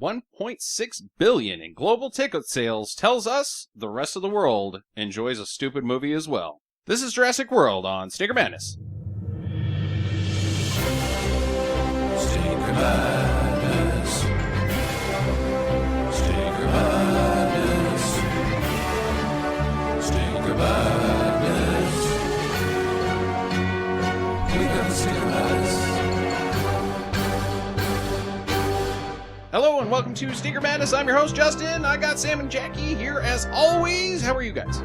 1.6 billion in global ticket sales tells us the rest of the world enjoys a stupid movie as well. This is Jurassic World on Sneaker Madness. Sneaker Madness. Sneaker Madness. Sneaker Madness. We got Sneaker Madness. Hello and welcome to Sneaker Madness. I'm your host, Justin. I got Sam and Jackie here as always. How are you guys?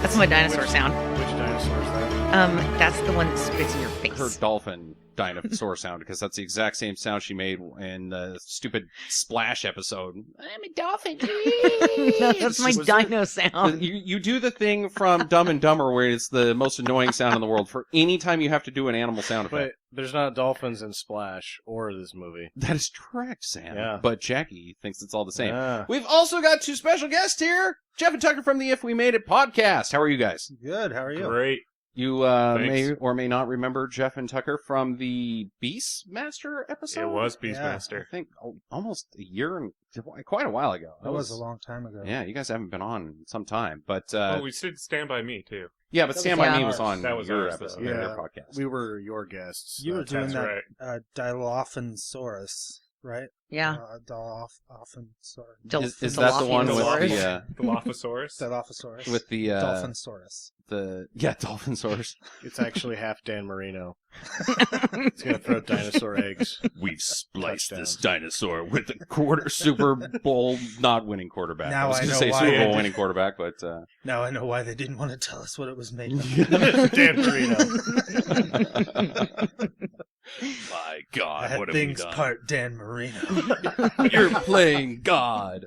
That's my dinosaur sound. Which dinosaur is that? That's the one that spits in your face. Her dolphin dinosaur sound, because that's the exact same sound she made in the stupid Splash episode. I'm a dolphin. No, that's my dino sound. You do the thing from Dumb and Dumber where it's the most annoying sound in the world for any time you have to do an animal sound effect. But there's not dolphins in Splash or this movie. That is correct, Sam. Yeah. But Jackie thinks it's all the same. Yeah. We've also got two special guests here. Jeff and Tucker from the If We Made It podcast. How are you guys? Good. How are you? Great. You may or may not remember Jeff and Tucker from the Beastmaster episode. It was I Beastmaster. think almost a year and quite a while ago. That was a long time ago. Yeah, you guys haven't been on in some time, but we did Stand By Me, too. yeah, but That Stand was By Me ours. was on That was your ours, episode, though. your Yeah. podcast. We were your guests. You were doing That's that Dilophosaurus, right? Yeah. Dilophosaurus. Is that the one with Dilophosaurus. the Dilophosaurus. Dilophosaurus. with the Dolphinsaurus. Dolphinsaurus? It's actually half Dan Marino. It's going to throw dinosaur eggs. We've spliced Touchdown. this dinosaur with a Super Bowl not winning quarterback. Now I was I going to know say why Super I Bowl did. winning quarterback, but Now I know why they didn't want to tell us what it was made of. Dan Marino. my God, I had what have we things done? part Dan Marino. You're playing God.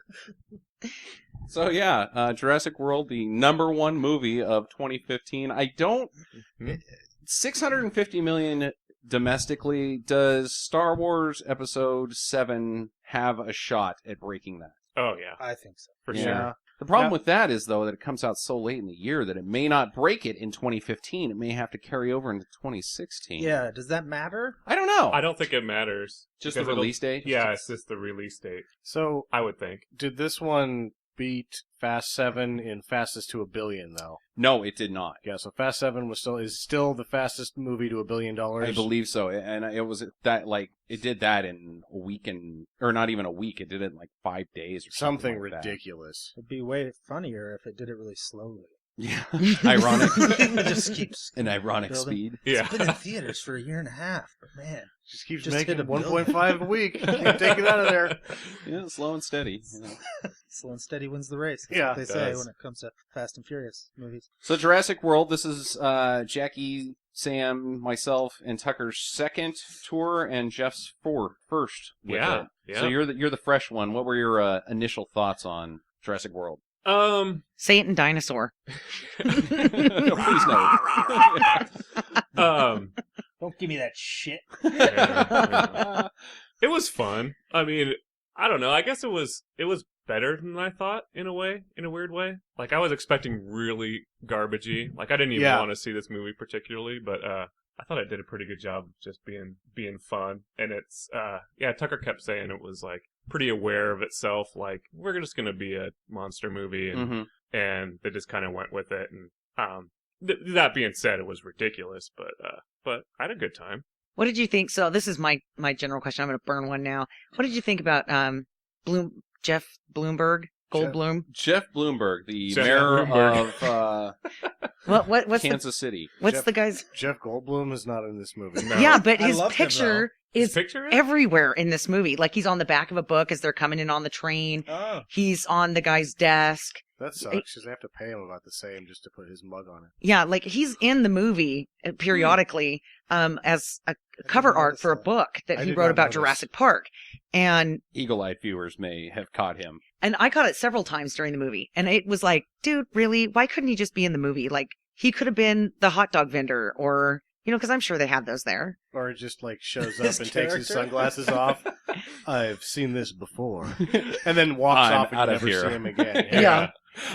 So yeah, Jurassic World, the number one movie of 2015. I don't... 650 million domestically. Does Star Wars Episode 7 have a shot at breaking that? Oh, yeah, I think so. for Yeah. sure. The problem Yeah. with that is, though, that it comes out so late in the year that it may not break it in 2015. It may have to carry over into 2016. Yeah, does that matter? I don't know. I don't think it matters. Just the because it'll- release date? Yeah, it's just the release date, So, I would think. did this one beat Fast 7 in fastest to $1 billion, though? No, it did not. Yeah, so Fast 7 is still the fastest movie to $1 billion. I believe so, and it was that it did that in a week or not even a week. It did it in like 5 days or Something like that. ridiculous. It'd be way funnier if it did it really slowly. Yeah, ironic. It just keeps An ironic building. speed. Yeah. It's been in theaters for a year and a half, but man, Just keeps Just making hit a 1.5 a week. Can't take it out of there. Yeah, slow and steady. You know. slow and steady wins the race. That's Yeah, what they it say does. when it comes to Fast and Furious movies. So Jurassic World. This is Jackie, Sam, myself, and Tucker's second tour, and Jeff's first. with Yeah, it. yeah. So you're the fresh one. What were your initial thoughts on Jurassic World? Say it in dinosaur. No, please no. Don't give me that shit. It was fun. I mean, I don't know. I guess it was better than I thought in a weird way. Like I was expecting really garbagey. Like I didn't even Yeah. want to see this movie particularly, but I thought it did a pretty good job of just being fun. And it's Tucker kept saying it was like pretty aware of itself. Like we're just gonna be a monster movie, and Mhm. and they just kind of went with it. And that being said, it was ridiculous, but I had a good time. What did you think? So this is my general question. I'm going to burn one now. What did you think about Jeff Bloomberg? Goldblum? Jeff Bloomberg, the Jeff mayor Bloomberg. of What's Kansas City. Jeff- the guy's? Jeff Goldblum is not in this movie. No. Yeah, but I his loved him, picture His is picture? everywhere in this movie. Like he's on the back of a book as they're coming in on the train. Oh. He's on the guy's desk. That sucks because they have to pay him about the same just to put his mug on it. Yeah, like he's in the movie periodically as a cover art for a notice that. book that I he did wrote not about notice. Jurassic Park. And Eagle-eyed viewers may have caught him. I caught it several times during the movie. And it was like, dude, really? Why couldn't he just be in the movie? Like he could have been the hot dog vendor or You know, because I'm sure they have those there. Or it just like shows His up and takes his character? sunglasses off. I've seen this before, and then walks I'm off and out you of never here. see him again. Yeah.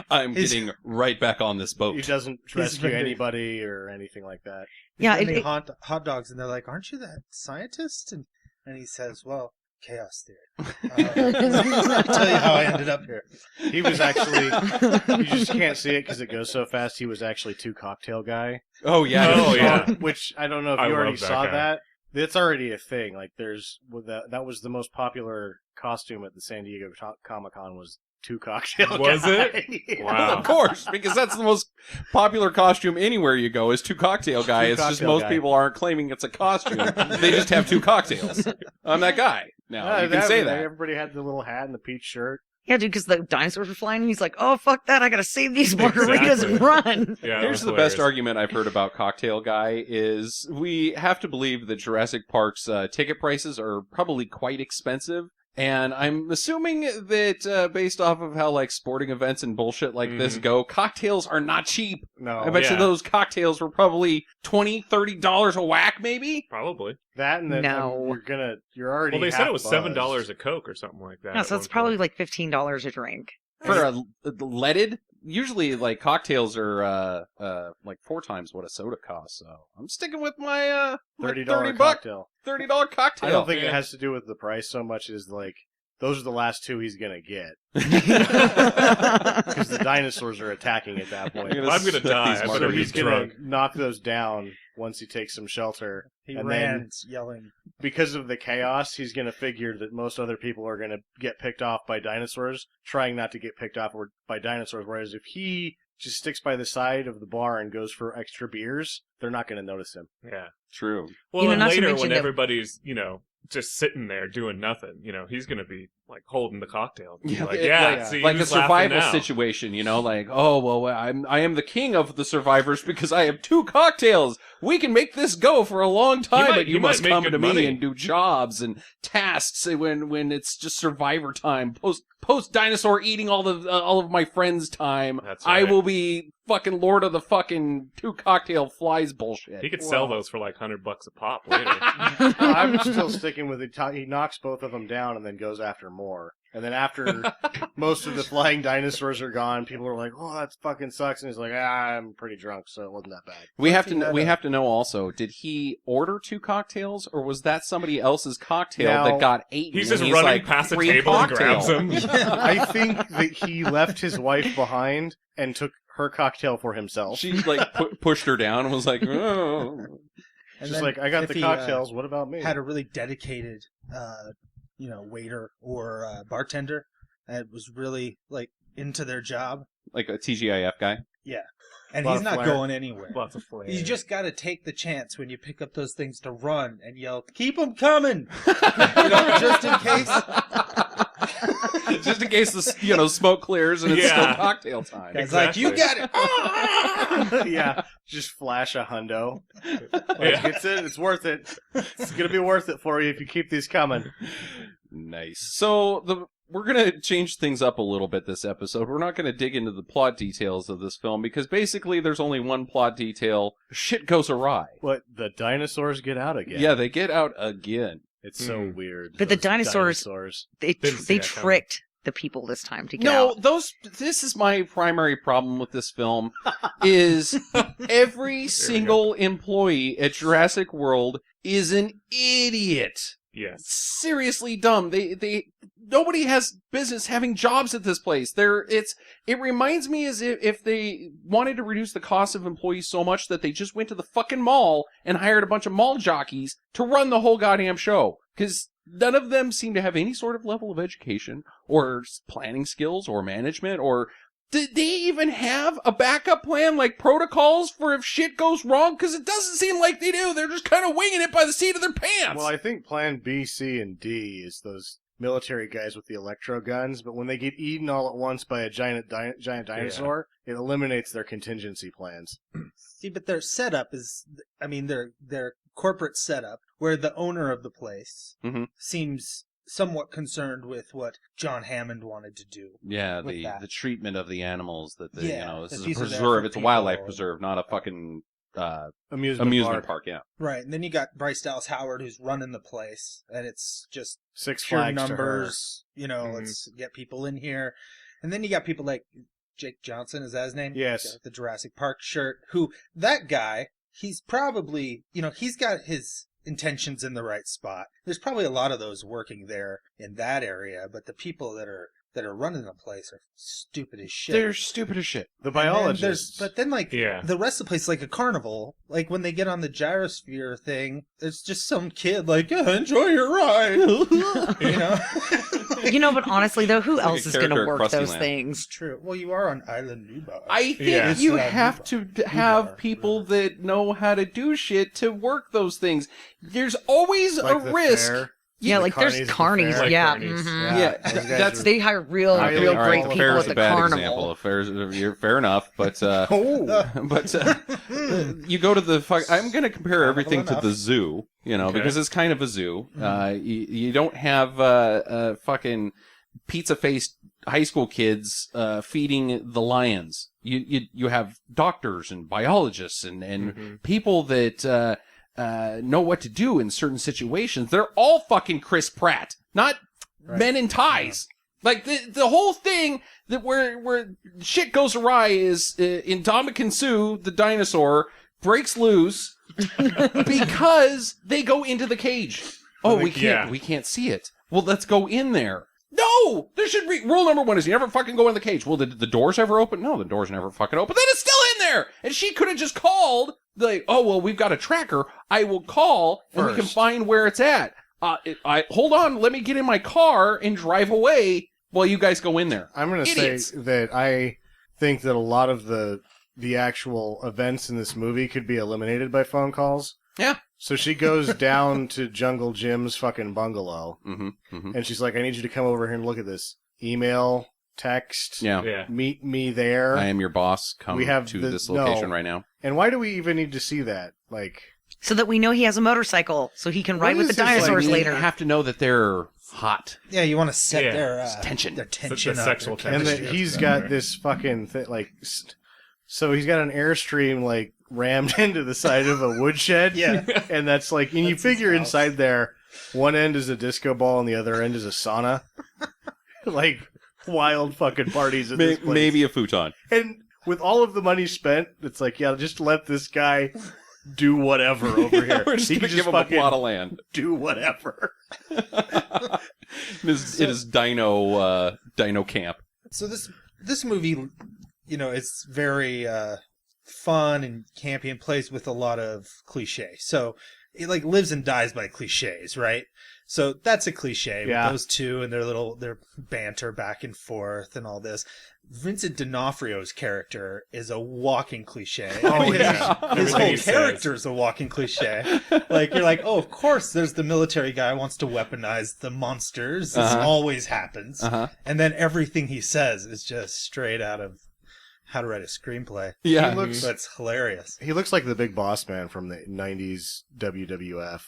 I'm He's- getting right back on this He boat. doesn't rescue been- anybody or anything like that. Yeah, He's it- vending hot dogs, and they're like, "Aren't you that scientist?" And he says, "Well, chaos theory." I'll tell you how I ended up here. He was actually, you just can't see it because it goes so fast. He was actually Two Cocktail Guy. Oh yeah. Oh, yeah. Which I don't know if I you already love that saw guy. that. It's already a thing. Like that was the most popular costume at the San Diego Comic Con was Two Cocktail Was Guy. it? Yeah. Wow. Of course, because that's the most popular costume anywhere you go is Two Cocktail Guy. Two It's just Cocktail most Guy. people aren't claiming it's a costume. They just have two cocktails. I'm that guy. Now you can say that. Everybody had the little hat and the peach shirt. Yeah, dude, because the dinosaurs were flying, and he's like, "Oh, fuck that! I gotta save these margaritas Exactly. and run." Yeah, Here's that the was best hilarious. argument I've heard about Cocktail Guy is we have to believe that Jurassic Park's ticket prices are probably quite expensive. And I'm assuming that based off of how like sporting events and bullshit like this go, cocktails are not cheap. No, I bet you yeah. those cocktails were probably $20-$30 a whack, maybe? Probably. that and then No. you're already. Well, they said half it was buzzed. $7 a Coke or something like that. Yeah, at so one it's probably point. like $15 a drink. For a leaded? Usually, like, cocktails are like 4 times what a soda costs, so I'm sticking with my $30 $30 cocktail. $30 cocktail. I don't think it Yeah. has to do with the price so much as like those are the last two he's gonna get because the dinosaurs are attacking at that point. You're I'm gonna suck die. these I So better margaritas. be he's gonna drunk. knock those down once he takes some shelter. He And ran then- yelling. Because of the chaos, he's gonna figure that most other people are gonna get picked off by dinosaurs, trying not to get picked off by dinosaurs. Whereas if he just sticks by the side of the bar and goes for extra beers, they're not gonna notice him. Yeah. True. Well, You know, and not to later mention when that- everybody's, just sitting there doing nothing, he's going to be, like, holding the cocktail. Be like, it- yeah, like- see, Like a who's laughing survival now? situation, like, oh, well, I am the king of the survivors because I have 2 cocktails. We can make this go for a long time, might- but you he might must make come good to me money. and do jobs and tasks when it's just survivor time, post dinosaur eating all of my friends' time. That's I right. will be fucking lord of the fucking 2 cocktail flies bullshit. He could sell Well- those for, like, $100 a pop later. I'm still sticking with it. He knocks both of them down and then goes after more. And then after most of the flying dinosaurs are gone, people are like, "Oh, that fucking sucks." And he's like, I'm pretty drunk, so it wasn't that bad. We have Looking to that we up. have to know also, did he order 2 cocktails or was that somebody else's cocktail Now, that got eaten? He's and just running like, past the 3 table and grabs cocktail. him. I think that he left his wife behind and took her cocktail for himself. She like pushed her down and was like, oh. And Just then like, I got if the he, cocktails, what about me? had a really dedicated, waiter or bartender that was really like into their job. Like a TGIF guy. And Lot he's of not flair. going anywhere. Lots of flair. You just got to take the chance when you pick up those things to run and yell, "Keep them coming!" Just in case. Just in case the smoke clears and it's Yeah. still cocktail time. It's like, "You got it!" Yeah, just flash a hundo. Like, Yeah. it's worth it. It's gonna be worth it for you if you keep these coming. Nice. So we're going to change things up a little bit this episode. We're not going to dig into the plot details of this film because basically there's only one plot detail. Shit goes awry. What, the dinosaurs get out again? Yeah, they get out again. It's so weird. But the those dinosaurs- They Didn't see they that coming. tricked the people this time to get No, out. this is my primary problem with this film is every single employee at Jurassic World is an idiot. Yes. Seriously dumb. They nobody has business having jobs at this place. It reminds me as if they wanted to reduce the cost of employees so much that they just went to the fucking mall and hired a bunch of mall jockeys to run the whole goddamn show. Because none of them seem to have any sort of level of education or planning skills or management or did they even have a backup plan, like protocols for if shit goes wrong? Because it doesn't seem like they do. They're just kind of winging it by the seat of their pants. Well, I think Plan B, C, and D is those military guys with the electro guns, but when they get eaten all at once by a giant dinosaur, it eliminates their contingency plans. See, but their setup is, their corporate setup, where the owner of the place Mhm. seems somewhat concerned with what John Hammond wanted to do. Yeah, with that. the treatment of the animals that Yeah, this that is a these are there preserve. for It's a wildlife people. preserve, not a fucking amusement park. Yeah. Right, and then you got Bryce Dallas Howard who's running the place, and it's just Six pure Flags to her. numbers. You know, let's get people in here, and then you got people like Jake Johnson. Is that his name? Yes. The Jurassic Park shirt. Who that guy? He's probably he's got his intentions in the right spot. There's probably a lot of those working there in that area, but the people that are running the place are stupid as shit. They're stupid as shit. The And then biologists. but then like Yeah. the rest of the place is like a carnival. Like when they get on the gyrosphere thing, there's just some kid like, enjoy your ride. But honestly, though, who like else a is going to character at work Krusty those Land. things? True. Well, you are on Island Nubar. I think Yeah. you Yes, have to have Nubar. people that know how to do shit to work those things. There's always like a the risk. fair. Yeah, The like there's carnies at the carnies. fair. Like Yeah. carnies. mhm. Yeah, those guys that's are- They hire real Okay, great all right, people fair's at the a bad carnival. example. Fair's fair enough, but Oh, but you go to the fuck. I'm going to compare everything to enough. the zoo, Okay. because it's kind of a zoo. You don't have fucking pizza faced high school kids feeding the lions. You have doctors and biologists and people that know what to do in certain situations. They're all fucking Chris Pratt, not men in ties. Like the whole thing that where shit goes awry is Indomitian Sue, the dinosaur, breaks loose because they go into the cage. Oh, we can't see it. Well, let's go in there. No, there should be rule number 1 is you never fucking go in the cage. Well, did the doors ever open? No, the doors never fucking open. Then it's still in there, and she could have just called. Like, oh well, we've got a tracker. I will call, and we can First. find where it's at. Hold on. Let me get in my car and drive away while you guys go in there. I'm going to Idiots. say that I think that a lot of the actual events in this movie could be eliminated by phone calls. Yeah. So she goes down to Jungle Jim's fucking bungalow, and she's like, I need you to come over here and look at this. Email, text, Yeah. Yeah. meet me there. I am your boss. Come We have to the- this location no. right now. And why do we even need to see that? Like, So that we know he has a motorcycle, so he can ride What with the is this, like, dinosaurs You later. have to know that they're hot. Yeah, you want to set Yeah. their Tension. their The tension up, sexual their and that chemistry. he's got this fucking so he's got an Airstream like rammed into the side of a woodshed. Yeah. And that's like, and you That's his figure house. inside there, one end is a disco ball and the other end is a sauna. Like wild fucking parties in this place. Maybe a futon. And with all of the money spent, it's like, yeah, just let this guy do whatever over here. We're just He gonna can give just him a fucking plot of land. do whatever. It is dino camp. So this movie, it's very fun and campy and plays with a lot of cliche. So it like lives and dies by cliches, right? So that's a cliche Yeah. with those two and their banter back and forth and all this. Vincent D'Onofrio's character is a walking cliche. Oh, His- yeah. His Everything whole he says. character is a walking cliche. Like you're like, oh, of course, there's the military guy who wants to weaponize the monsters. This always happens. And then everything he says is just straight out of How to Write a Screenplay. Yeah. He looks- But it's hilarious. He looks like the big boss man from the 90s WWF.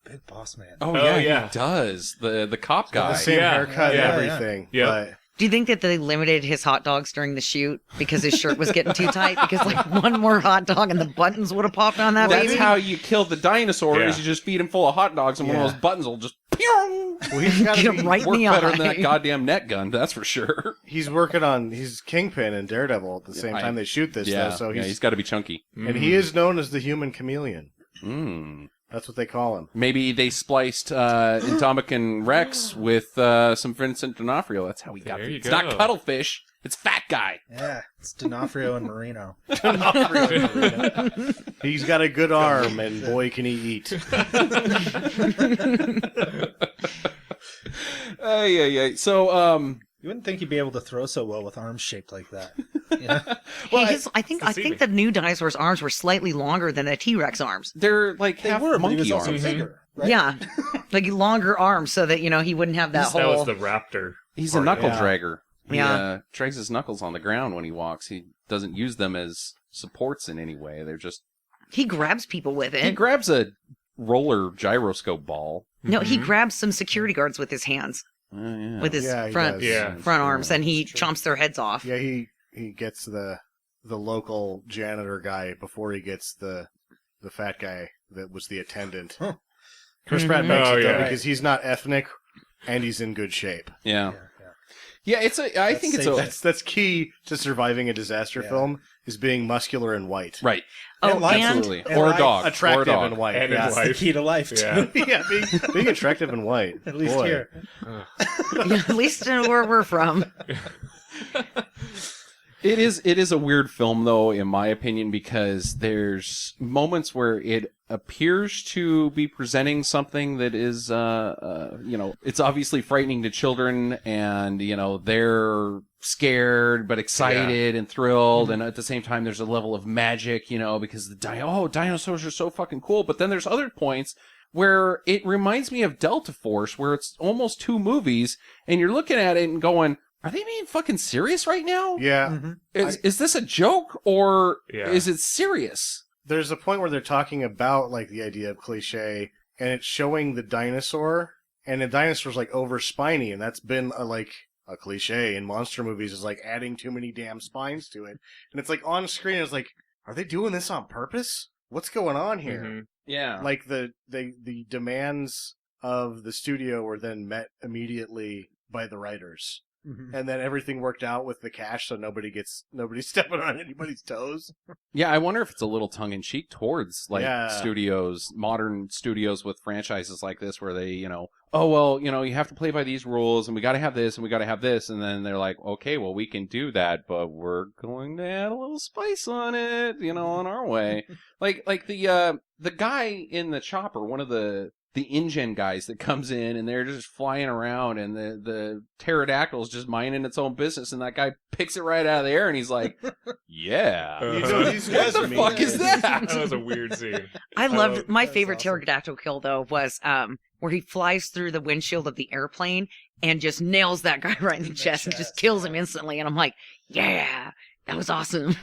Big boss man. Oh, Oh, yeah, yeah. he does. The cop guy. The same Yeah. haircut Yeah. and everything. Yeah. But Do you think that they limited his hot dogs during the shoot because his shirt was getting too tight? Because like one more hot dog and the buttons would have popped on that That's baby. how you kill the dinosaur. Is Yeah. you just feed him full of hot dogs, and one Yeah. of those buttons will just pew! well, he's got Get to him be, right in work the better eye. than that goddamn net gun. That's for sure. he's working on he's Kingpin and Daredevil at the same time they shoot this though, so he's got to be chunky. and he is known as the human chameleon. Mm. That's what they call him. Maybe they spliced Indomitian Rex with some Vincent D'Onofrio. That's how we got. There you It's not go. cuttlefish. It's fat guy. Yeah, it's D'Onofrio and Marino. He's got a good arm, and boy, can he eat. Yeah. So, You wouldn't think you'd be able to throw so well with arms shaped like that. I think the new dinosaur's arms were slightly longer than a T-Rex arms. they're like They half were, but he monkey was also arms. bigger. Right? Yeah, like longer arms so that he wouldn't have that That whole. was the raptor. He's a part, knuckle yeah. dragger. He Yeah. drags his knuckles on the ground when he walks. He doesn't use them as supports in any way. They're just... He grabs people with He it. grabs a roller gyroscope ball. No, he Mhm. grabs some security guards with his hands, Yeah. with his Yeah, he front does. Yeah. front arms, and he That's true. chomps their heads off. Yeah, he gets the the local janitor guy before he gets the fat guy that was the attendant. Chris Pratt makes it though, because he's not ethnic and he's in good shape. Yeah. Yeah, I think that's key to surviving a disaster film is being muscular and white. Right. Oh, absolutely. And or a dog. Attractive or a dog. and white. And That's the key to life, too. Yeah. being attractive and white. At least Boy. here. Yeah, at least where we're from. It is a weird film, though, in my opinion, because there's moments where it appears to be presenting something that is, it's obviously frightening to children, and, they're scared but excited and thrilled, and at the same time there's a level of magic, because dinosaurs are so fucking cool. But then there's other points where it reminds me of Delta Force, where it's almost two movies, and you're looking at it and going, are they being fucking serious right now? Yeah. Is this a joke, or Yeah. is it serious? There's a point where they're talking about like the idea of cliche, and it's showing the dinosaur, and the dinosaur's like over spiny, and that's been a cliche in monster movies, is like adding too many damn spines to it. And it's like on screen, it's like, are they doing this on purpose? What's going on here? Mm-hmm. Yeah. Like the demands of the studio were then met immediately by the writers. Mhm. And then everything worked out with the cash, so nobody's stepping on anybody's toes. Yeah, I wonder if it's a little tongue-in-cheek towards, Yeah. modern studios with franchises like this, where they, you have to play by these rules, and we gotta have this, and we gotta have this, and then they're like, okay, well, we can do that, but we're going to add a little spice on it, on our way. like the guy in the chopper, one of the InGen guys that comes in, and they're just flying around, and the pterodactyl's just minding its own business, and that guy picks it right out of the air, and he's like, yeah. You know, these guys What are the mean. fuck is that? That was a weird scene. I loved love- my that's favorite awesome. pterodactyl kill though was where he flies through the windshield of the airplane and just nails that guy right in the chest and just kills him instantly. And I'm like, yeah, that was awesome.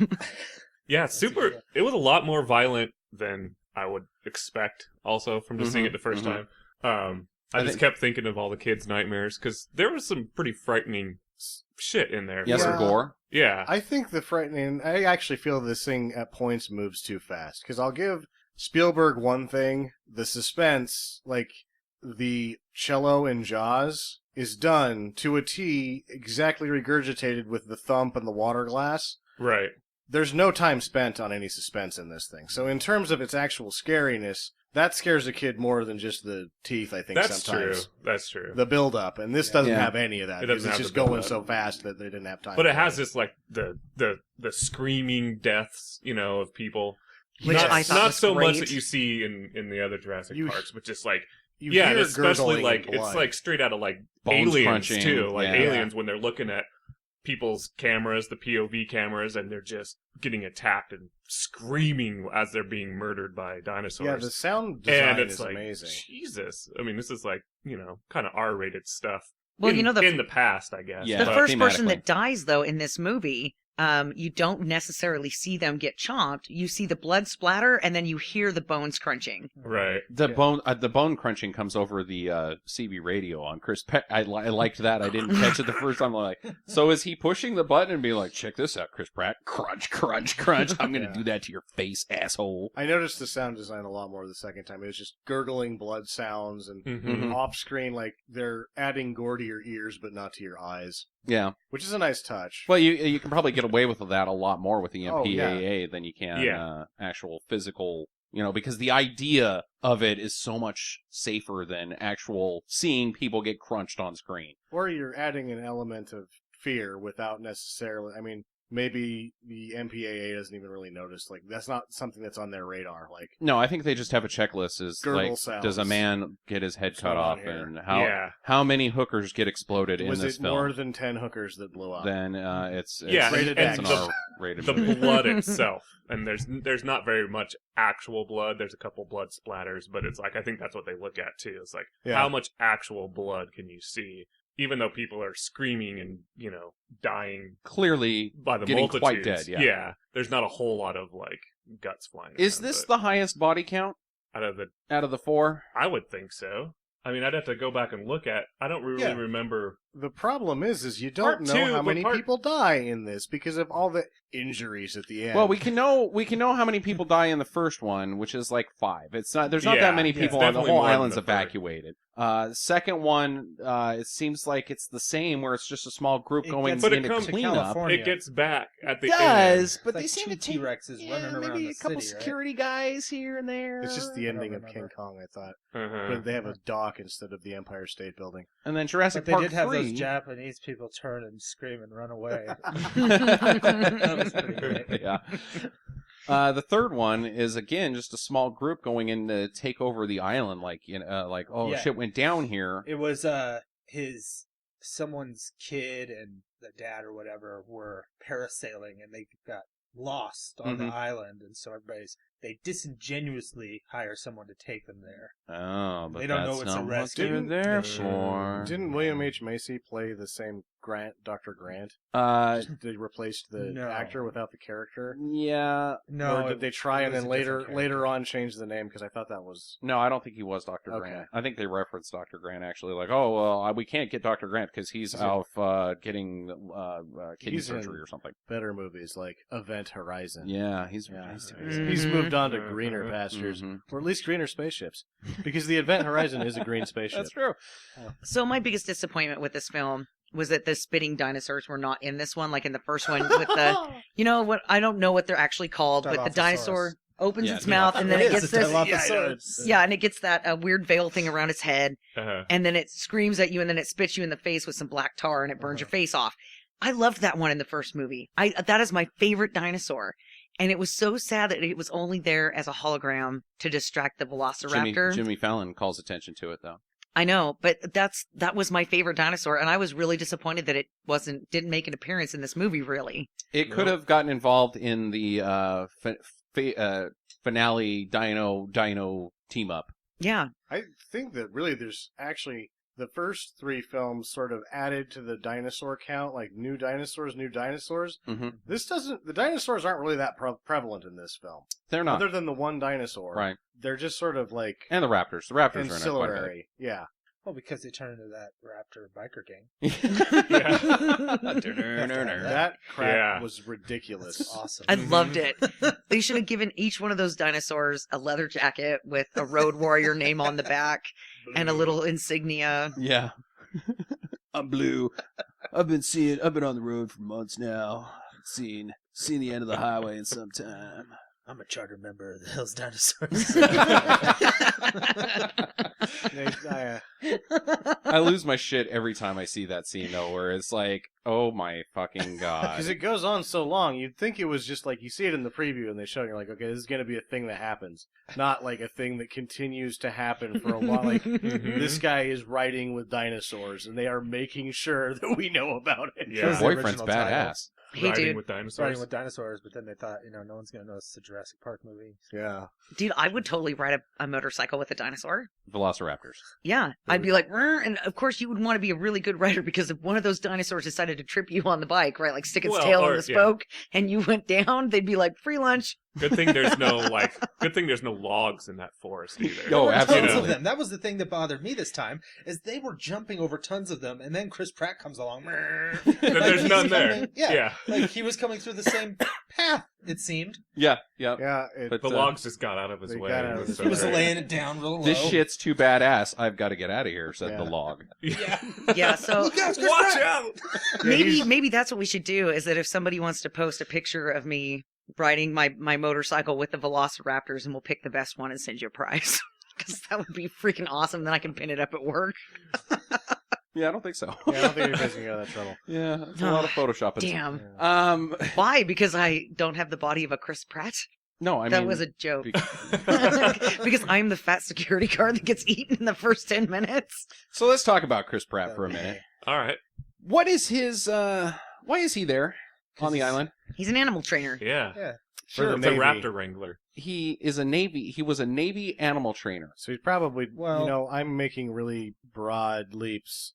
Yeah, super. It was a lot more violent than I would expect. Also, from just seeing it the 1st time, I just kept thinking of all the kids' nightmares, because there was some pretty frightening shit in there. Yes, Yeah. or gore? Yeah. I think I actually feel this thing at points moves too fast. Because I'll give Spielberg one thing: the suspense, like the cello in Jaws, is done to a T, exactly regurgitated with the thump and the water glass. Right. There's no time spent on any suspense in this thing. So in terms of its actual scariness, that scares a kid more than just the teeth, I think, That's sometimes. true. That's true. The build-up. And this doesn't Yeah. have any of that. It Because doesn't it's have just the going build-up. so fast that they didn't have time. But it for has this, like, the screaming deaths, of people. Which not I thought not was so much great. that you see in the other Jurassic You- Parks, but just like You yeah, and hear especially gurgling like and it's blood. like straight out of like Bones aliens crunching, too, like yeah. aliens when they're looking at people's cameras, the POV cameras, and they're just getting attacked and screaming as they're being murdered by dinosaurs. Yeah, the sound design and it's is like amazing. Jesus. I mean, this is like kind of R-rated stuff. Well, in, the in the past, I guess. Yeah. the but- first person thematically. that dies though in this movie, you don't necessarily see them get chomped. You see the blood splatter, and then you hear the bones crunching. right. The bone crunching comes over the CB radio on Chris Pratt. I liked that. I didn't catch it the first time. I'm like, so is he pushing the button and being like, check this out, Chris Pratt, crunch, crunch, crunch. I'm gonna Yeah. do that to your face, asshole. I noticed the sound design a lot more the second time. It was just gurgling blood sounds and Mhm. off screen, like they're adding gore to your ears but not to your eyes, Yeah. which is a nice touch. Well, you can probably get away with that a lot more with the Oh, yeah. MPAA than you can Yeah. actual physical. Because the idea of it is so much safer than actual seeing people get crunched on screen. Or you're adding an element of fear without necessarily. I mean, maybe the MPAA doesn't even really notice. Like that's not something that's on their radar. Like No, I think they just have a checklist. Is Gurgle like, sounds. does a man get his head It's cut not on off, here. and Yeah. how many hookers get exploded was in this it film? more than 10 hookers that blew up? Then it's Yeah, rated it's X. an R-rated The movie. blood itself, and there's not very much actual blood. There's a couple blood splatters, but it's like I think that's what they look at too. It's like Yeah. how much actual blood can you see, even though people are screaming and dying Clearly by the getting multitudes. quite dead. Yeah. There's not a whole lot of like guts flying. Is around, this but the highest body count out of the? out of the four? I would think so. I mean, I'd have to go back and look at. I don't really remember. The problem is you Part don't know two, how but many part- people die in this because of all the injuries at the end. Well, we can know how many people die in the first one, which is like 5. It's not there's not Yeah, that many it's people on the definitely whole more than island's the first. evacuated. The second one, it seems like it's the same, where it's just a small group It going gets But it into comes to cleanup. California. It gets back at the It does, end. but It's they like seem two to take T-Rexes running around maybe the a couple city, right? security guys here and there. it's just the ending of remember. King Kong, I thought. Uh-huh. But they have a dock instead of the Empire State Building. And then Jurassic But they Park did have 3. those Japanese people turn and scream and run away. That was pretty great. Yeah. The third one is again just a small group going in to take over the island. Like oh Yeah. shit went down here. It was someone's kid and the dad or whatever were parasailing and they got lost on the island, and so they disingenuously hire someone to take them there. Oh, but They don't that's know it's a not what rescue they're there mission. for. Didn't William H. Macy play the same Dr. Grant? They replaced the No. actor without the character? Yeah. No, Or did they try it and was then a different later character. on change the name? Because I thought that was... No, I don't think he was Dr. Okay. Grant. I think they referenced Dr. Grant actually. Like, oh, well, we can't get Dr. Grant because he's out getting kidney He's in- surgery or something. better movies like Event Horizon. Yeah, he's He's moved on to greener pastures, Mhm. or at least greener spaceships, because the Event Horizon is a green spaceship. That's true. So my biggest disappointment with this film was that the spitting dinosaurs were not in this one, like in the first one with the, you know what, I don't know what they're actually called, but the dinosaur opens Yeah, its mouth and then it gets this, Yeah, and it gets that weird veil thing around its head, Uh-huh. and then it screams at you and then it spits you in the face with some black tar and it burns your face off. I loved that one in the first movie. That is my favorite dinosaur. And it was so sad that it was only there as a hologram to distract the velociraptor. Jimmy Fallon calls attention to it though. I know, but that was my favorite dinosaur, and I was really disappointed that it didn't make an appearance in this movie. Really, It could have gotten involved in the finale Dino team up. yeah. I think that really there's actually the first 3 films sort of added to the dinosaur count, like new dinosaurs. Mm-hmm. The dinosaurs aren't really that prevalent in this film. They're not Other than the one dinosaur. right, They're just sort of like and the Raptors. The Raptors are in it quite a bit. ancillary. Yeah. well, because they turned into that raptor biker gang. That crap Yeah. was ridiculous. Awesome. I loved it. They should have given each one of those dinosaurs a leather jacket with a Road Warrior name on the back and a little insignia. Yeah. I'm Blue. I've been on the road for months now. Seen the end of the highway in some time. I'm a charter member of the Hills Dinosaurs. I lose my shit every time I see that scene though, where it's like, oh my fucking god. Because it goes on so long, you'd think it was just like you see it in the preview and they show it, and you're like, okay, this is going to be a thing that happens, not like a thing that continues to happen for a while. Like this guy is riding with dinosaurs, and they are making sure that we know about it. Yeah. Your boyfriend's original title. badass. Hey, Riding dude. with dinosaurs. Starting with dinosaurs, but then they thought, no one's going to know it's a Jurassic Park movie. Yeah. Dude, I would totally ride a motorcycle with a dinosaur. Velociraptors. Yeah, I'd be like, "Rrr," and of course you would want to be a really good rider because if one of those dinosaurs decided to trip you on the bike, right, like stick its Well, tail or- in the yeah. spoke, and you went down, they'd be like, "Free lunch." Good thing there's no logs in that forest either. Oh, There were tons absolutely. of them. That was the thing that bothered me this time, is they were jumping over tons of them, and then Chris Pratt comes along. Then there's He's none there. coming- Yeah, Yeah. like he was coming through the same path, it seemed. Yeah, yeah. Yeah. But The logs just got out of his They way. got out of It his so He was great. laying it down real low. This shit's too badass. I've got to get out of here, said Yeah. the log. Yeah. Yeah, so Look out, Chris Watch Pratt! out! maybe that's what we should do. Is that if somebody wants to post a picture of me riding my motorcycle with the Velociraptors, and we'll pick the best one and send you a prize. Because that would be freaking awesome. Then I can pin it up at work. Yeah, I don't think so. Yeah, I don't think you guys can get out of that trouble. Yeah, it's a lot of photoshopping. Damn. Yeah. Why? Because I don't have the body of a Chris Pratt? No, I That mean was a joke. be- Because I'm the fat security guard that gets eaten in the first 10 minutes. So let's talk about Chris Pratt for a minute. All right. What is his? Why is he there on the island? He's an animal trainer. Yeah. Yeah. For the It's a Navy. raptor wrangler. He is a Navy. He was a Navy animal trainer. So he's probably, Well- I'm making really broad leaps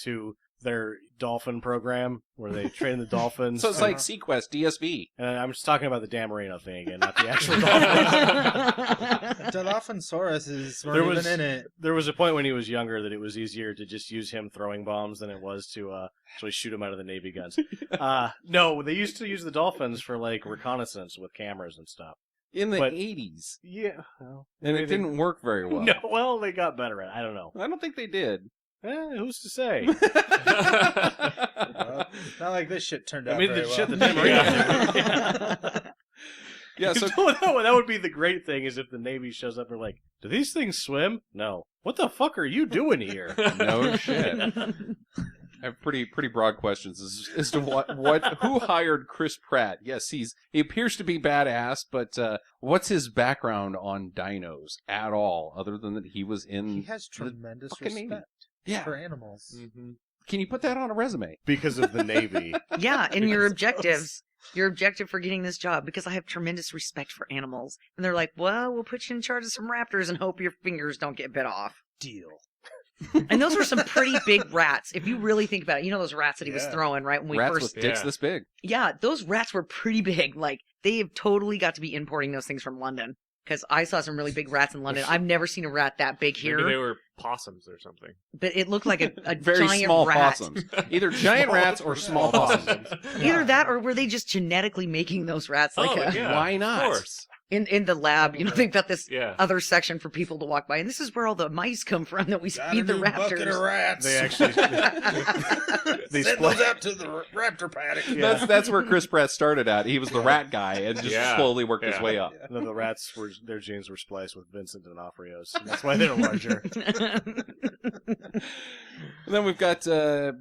to their dolphin program where they train the dolphins. So it's like Sequest, DSV. And I'm just talking about the Dan Marino thing again, not the actual dolphins. Dilophosaurus There weren't was- even in it. There was a point when he was younger that it was easier to just use him throwing bombs than it was to actually shoot him out of the Navy guns. No, they used to use the dolphins for like reconnaissance with cameras and stuff. In the But- 80s. Yeah, well, And they it didn't work very well. No, well, they got better at it. I don't know. I don't think they did. Who's to say? Well, not like this shit turned out I mean, very the well. shit that Dan Marino did. Yeah, so No, that would be the great thing is if the Navy shows up and they're like, do these things swim? No. What the fuck are you doing here? no shit. I have pretty broad questions as to who hired Chris Pratt. Yes, he appears to be badass, but what's his background on dinos at all, other than that he was in He has tremendous fucking Navy. respect Yeah. for animals. Mm-hmm. Can you put that on a resume? Because of the Navy. Yeah, and your objectives. Your objective for getting this job, because I have tremendous respect for animals. And they're like, well, we'll put you in charge of some raptors and hope your fingers don't get bit off. Deal. And those were some pretty big rats. If you really think about it, you know those rats that he was Yeah. throwing, right? When we Rats first. with dicks Yeah. this big. Yeah, those rats were pretty big. Like, they have totally got to be importing those things from London. Because I saw some really big rats in London. I've never seen a rat that big here. Maybe they were possums or something. But it looked like a Very giant small rat. possums. Either giant rats or small possums. Either that or were they just genetically making those rats? Like Oh, yeah. Why not? Of course. in the lab, you know, they've got this Yeah. other section for people to walk by. And this is where all the mice come from that we Got feed a the new bucket of raptors. rats. They actually they Send split. those out to the raptor paddock. That's where Chris Pratt started at. He was the rat guy and just Yeah. slowly worked his Yeah. way up. No, the rats were their genes were spliced with Vincent D'Onofrio's. And that's why they're larger. And then we've got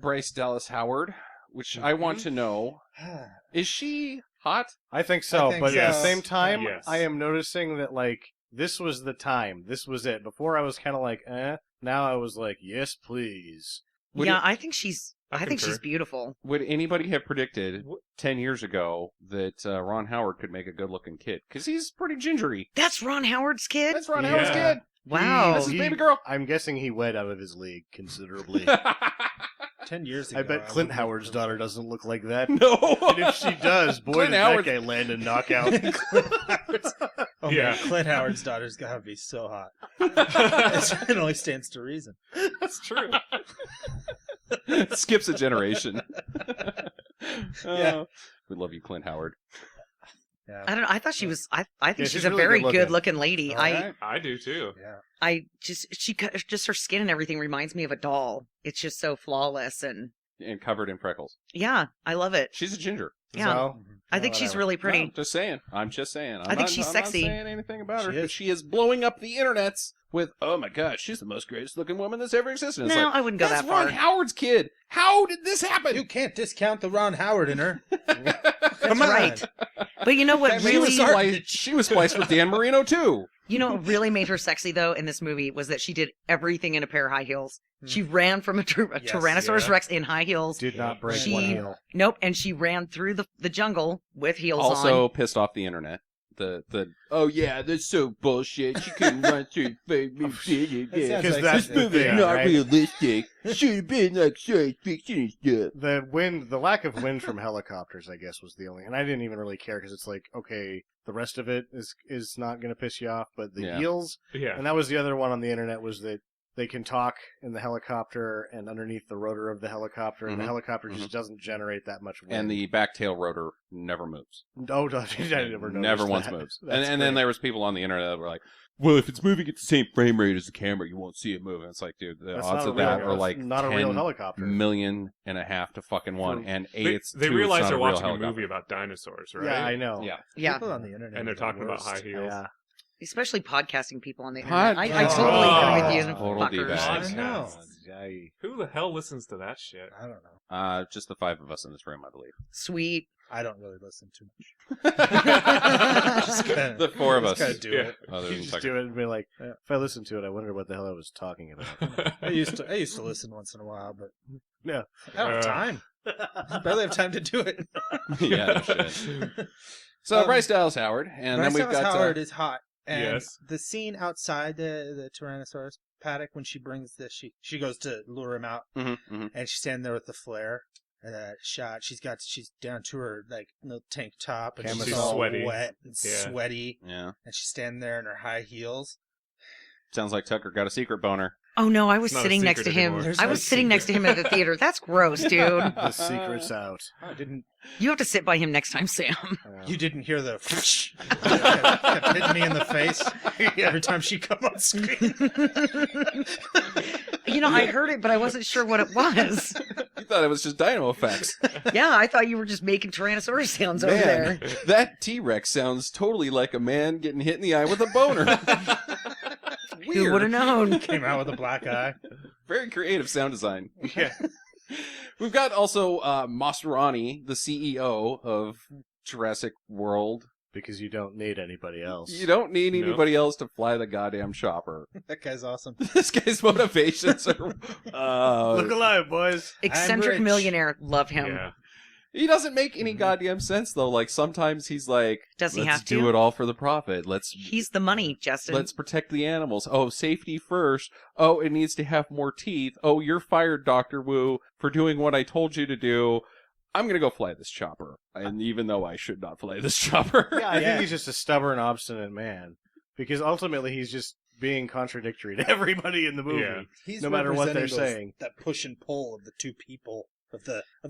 Bryce Dallas Howard, which I want to know, is she hot? I think so, I think but at the so. same time, Yes. I am noticing that like this was the time. This was it. Before I was kind of like, eh. Now I was like, yes, please. Would yeah, it- I think she's concur. beautiful. Would anybody have predicted 10 years ago that Ron Howard could make a good-looking kid? Because he's pretty gingery. That's Ron Howard's kid? That's Ron Yeah. Howard's kid. Wow. That's his baby girl. I'm guessing he went out of his league considerably. 10 years ago. I bet Clint Howard's daughter doesn't look like that. No. And if she does, boy, Clint did Howard- that guy land a knockout. Oh, Yeah. man, Clint Howard's daughter's gotta be so hot. It only stands to reason. That's true. Skips a generation. Yeah. We love you, Clint Howard. Yeah. I don't know. I thought she was. I think Yeah, she's she's a really very good-looking. good-looking lady. All right. I do too. Yeah. I just her skin and everything reminds me of a doll. It's just so flawless and And covered in freckles. yeah, I love it. She's a ginger. Yeah, So, I think she's whatever. really pretty. No, just saying. I'm just saying. I think she's I'm sexy. not saying anything about her. She But is. she is blowing up the internets with, oh my god, she's the most greatest looking woman that's ever existed. It's No, like, I wouldn't go that's that far. Ron Howard's kid. How did this happen? You can't discount the Ron Howard in her. That's Come on. right. But you know what That she, really, was spliced, she was spliced with Dan Marino too. you know what really made her sexy though in this movie was that she did everything in a pair of high heels. Hmm. She ran from a Yes, Tyrannosaurus yeah. Rex in high heels. Did not break She- one heel. Nope, and she ran through the jungle with heels Also on. pissed off the internet. The oh yeah, that's so bullshit. She couldn't run through That sounds Because like that's something- the thing, right? realistic. Should have been like science fiction and stuff. The lack of wind from helicopters, I guess, was the only. And I didn't even really care because it's like, okay, the rest of it is not going to piss you off, but the Yeah. heels. Yeah. And that was the other one on the internet was that they can talk in the helicopter and underneath the rotor of the helicopter, and the Mhm. helicopter just doesn't generate that much wind. And the back tail rotor never moves. oh, I never noticed Never once that. moves. And, That's and then great. there was people on the internet that were like, well, if it's moving at the same frame rate as the camera, you won't see it move. And it's like, dude, the That's odds not a of that real- are that's like not a real 10 helicopter. million and a half to fucking one. For- And They, it's they two, realize it's they're not a real watching a helicopter. movie about dinosaurs, right? Yeah, I know. Yeah. Yeah, People on the internet. And they're are the talking about worst. high heels. Yeah. especially podcasting people on the internet. I Podcast- totally agree with you, Total fuckers. D-bags. I know. Who the hell listens to that shit? I don't know. Just the 5 of us in this room, I believe. Sweet. I don't really listen too much. Just kinda- The 4 of just us. kinda do Yeah. it. Other You than just Tucker. do it and be like, Yeah. if I listen to it, I wonder what the hell I was talking about. I used to listen once in a while, but Yeah. I don't have time. I barely have time to do it. Yeah, no shit. So Bryce Dallas Howard, and Bryce then we've Dallas got Howard is hot. And Yes. the scene outside the Tyrannosaurus, paddock when she brings this. She goes to lure him out, Mm-hmm. and she's standing there with the flare. And that shot, she's down to her like little tank top, and Camisole. she's She's all sweaty. wet and Yeah. sweaty, Yeah. and she's standing there in her high heels. Sounds like Tucker got a secret boner. Oh no, I was It's not a sitting next to secret him. anymore. There's I no was sitting next to him at the theater. That's gross, dude. The secret's out. I didn't. You have to sit by him next time, Sam. You didn't hear the kept hitting me in the face every time she come on screen. You know, I heard it, but I wasn't sure what it was. You thought it was just dino effects. Yeah, I thought you were just making Tyrannosaurus sounds over there. Man, that T-Rex sounds totally like a man getting hit in the eye with a boner. Who would have known? Came out with a black eye. Very creative sound design. Yeah. We've got also Maserani, the CEO of Jurassic World. Because you don't need anybody else. You don't need Nope. anybody else to fly the goddamn chopper. That guy's awesome. This guy's motivations are... Look alive, boys. Eccentric rich. millionaire. Love him. Yeah. he doesn't make any goddamn sense, though. Like, sometimes he's like, Does he let's have do to? it all for the profit. He's the money, Justin. Let's protect the animals. Oh, safety first. Oh, it needs to have more teeth. Oh, you're fired, Dr. Wu, for doing what I told you to do. I'm going to go fly this chopper. And even though I should not fly this chopper. Yeah, I Yeah. think he's just a stubborn, obstinate man. Because ultimately he's just being contradictory to everybody in the movie. Yeah. He's No matter what they're representing saying. that push and pull of the two people of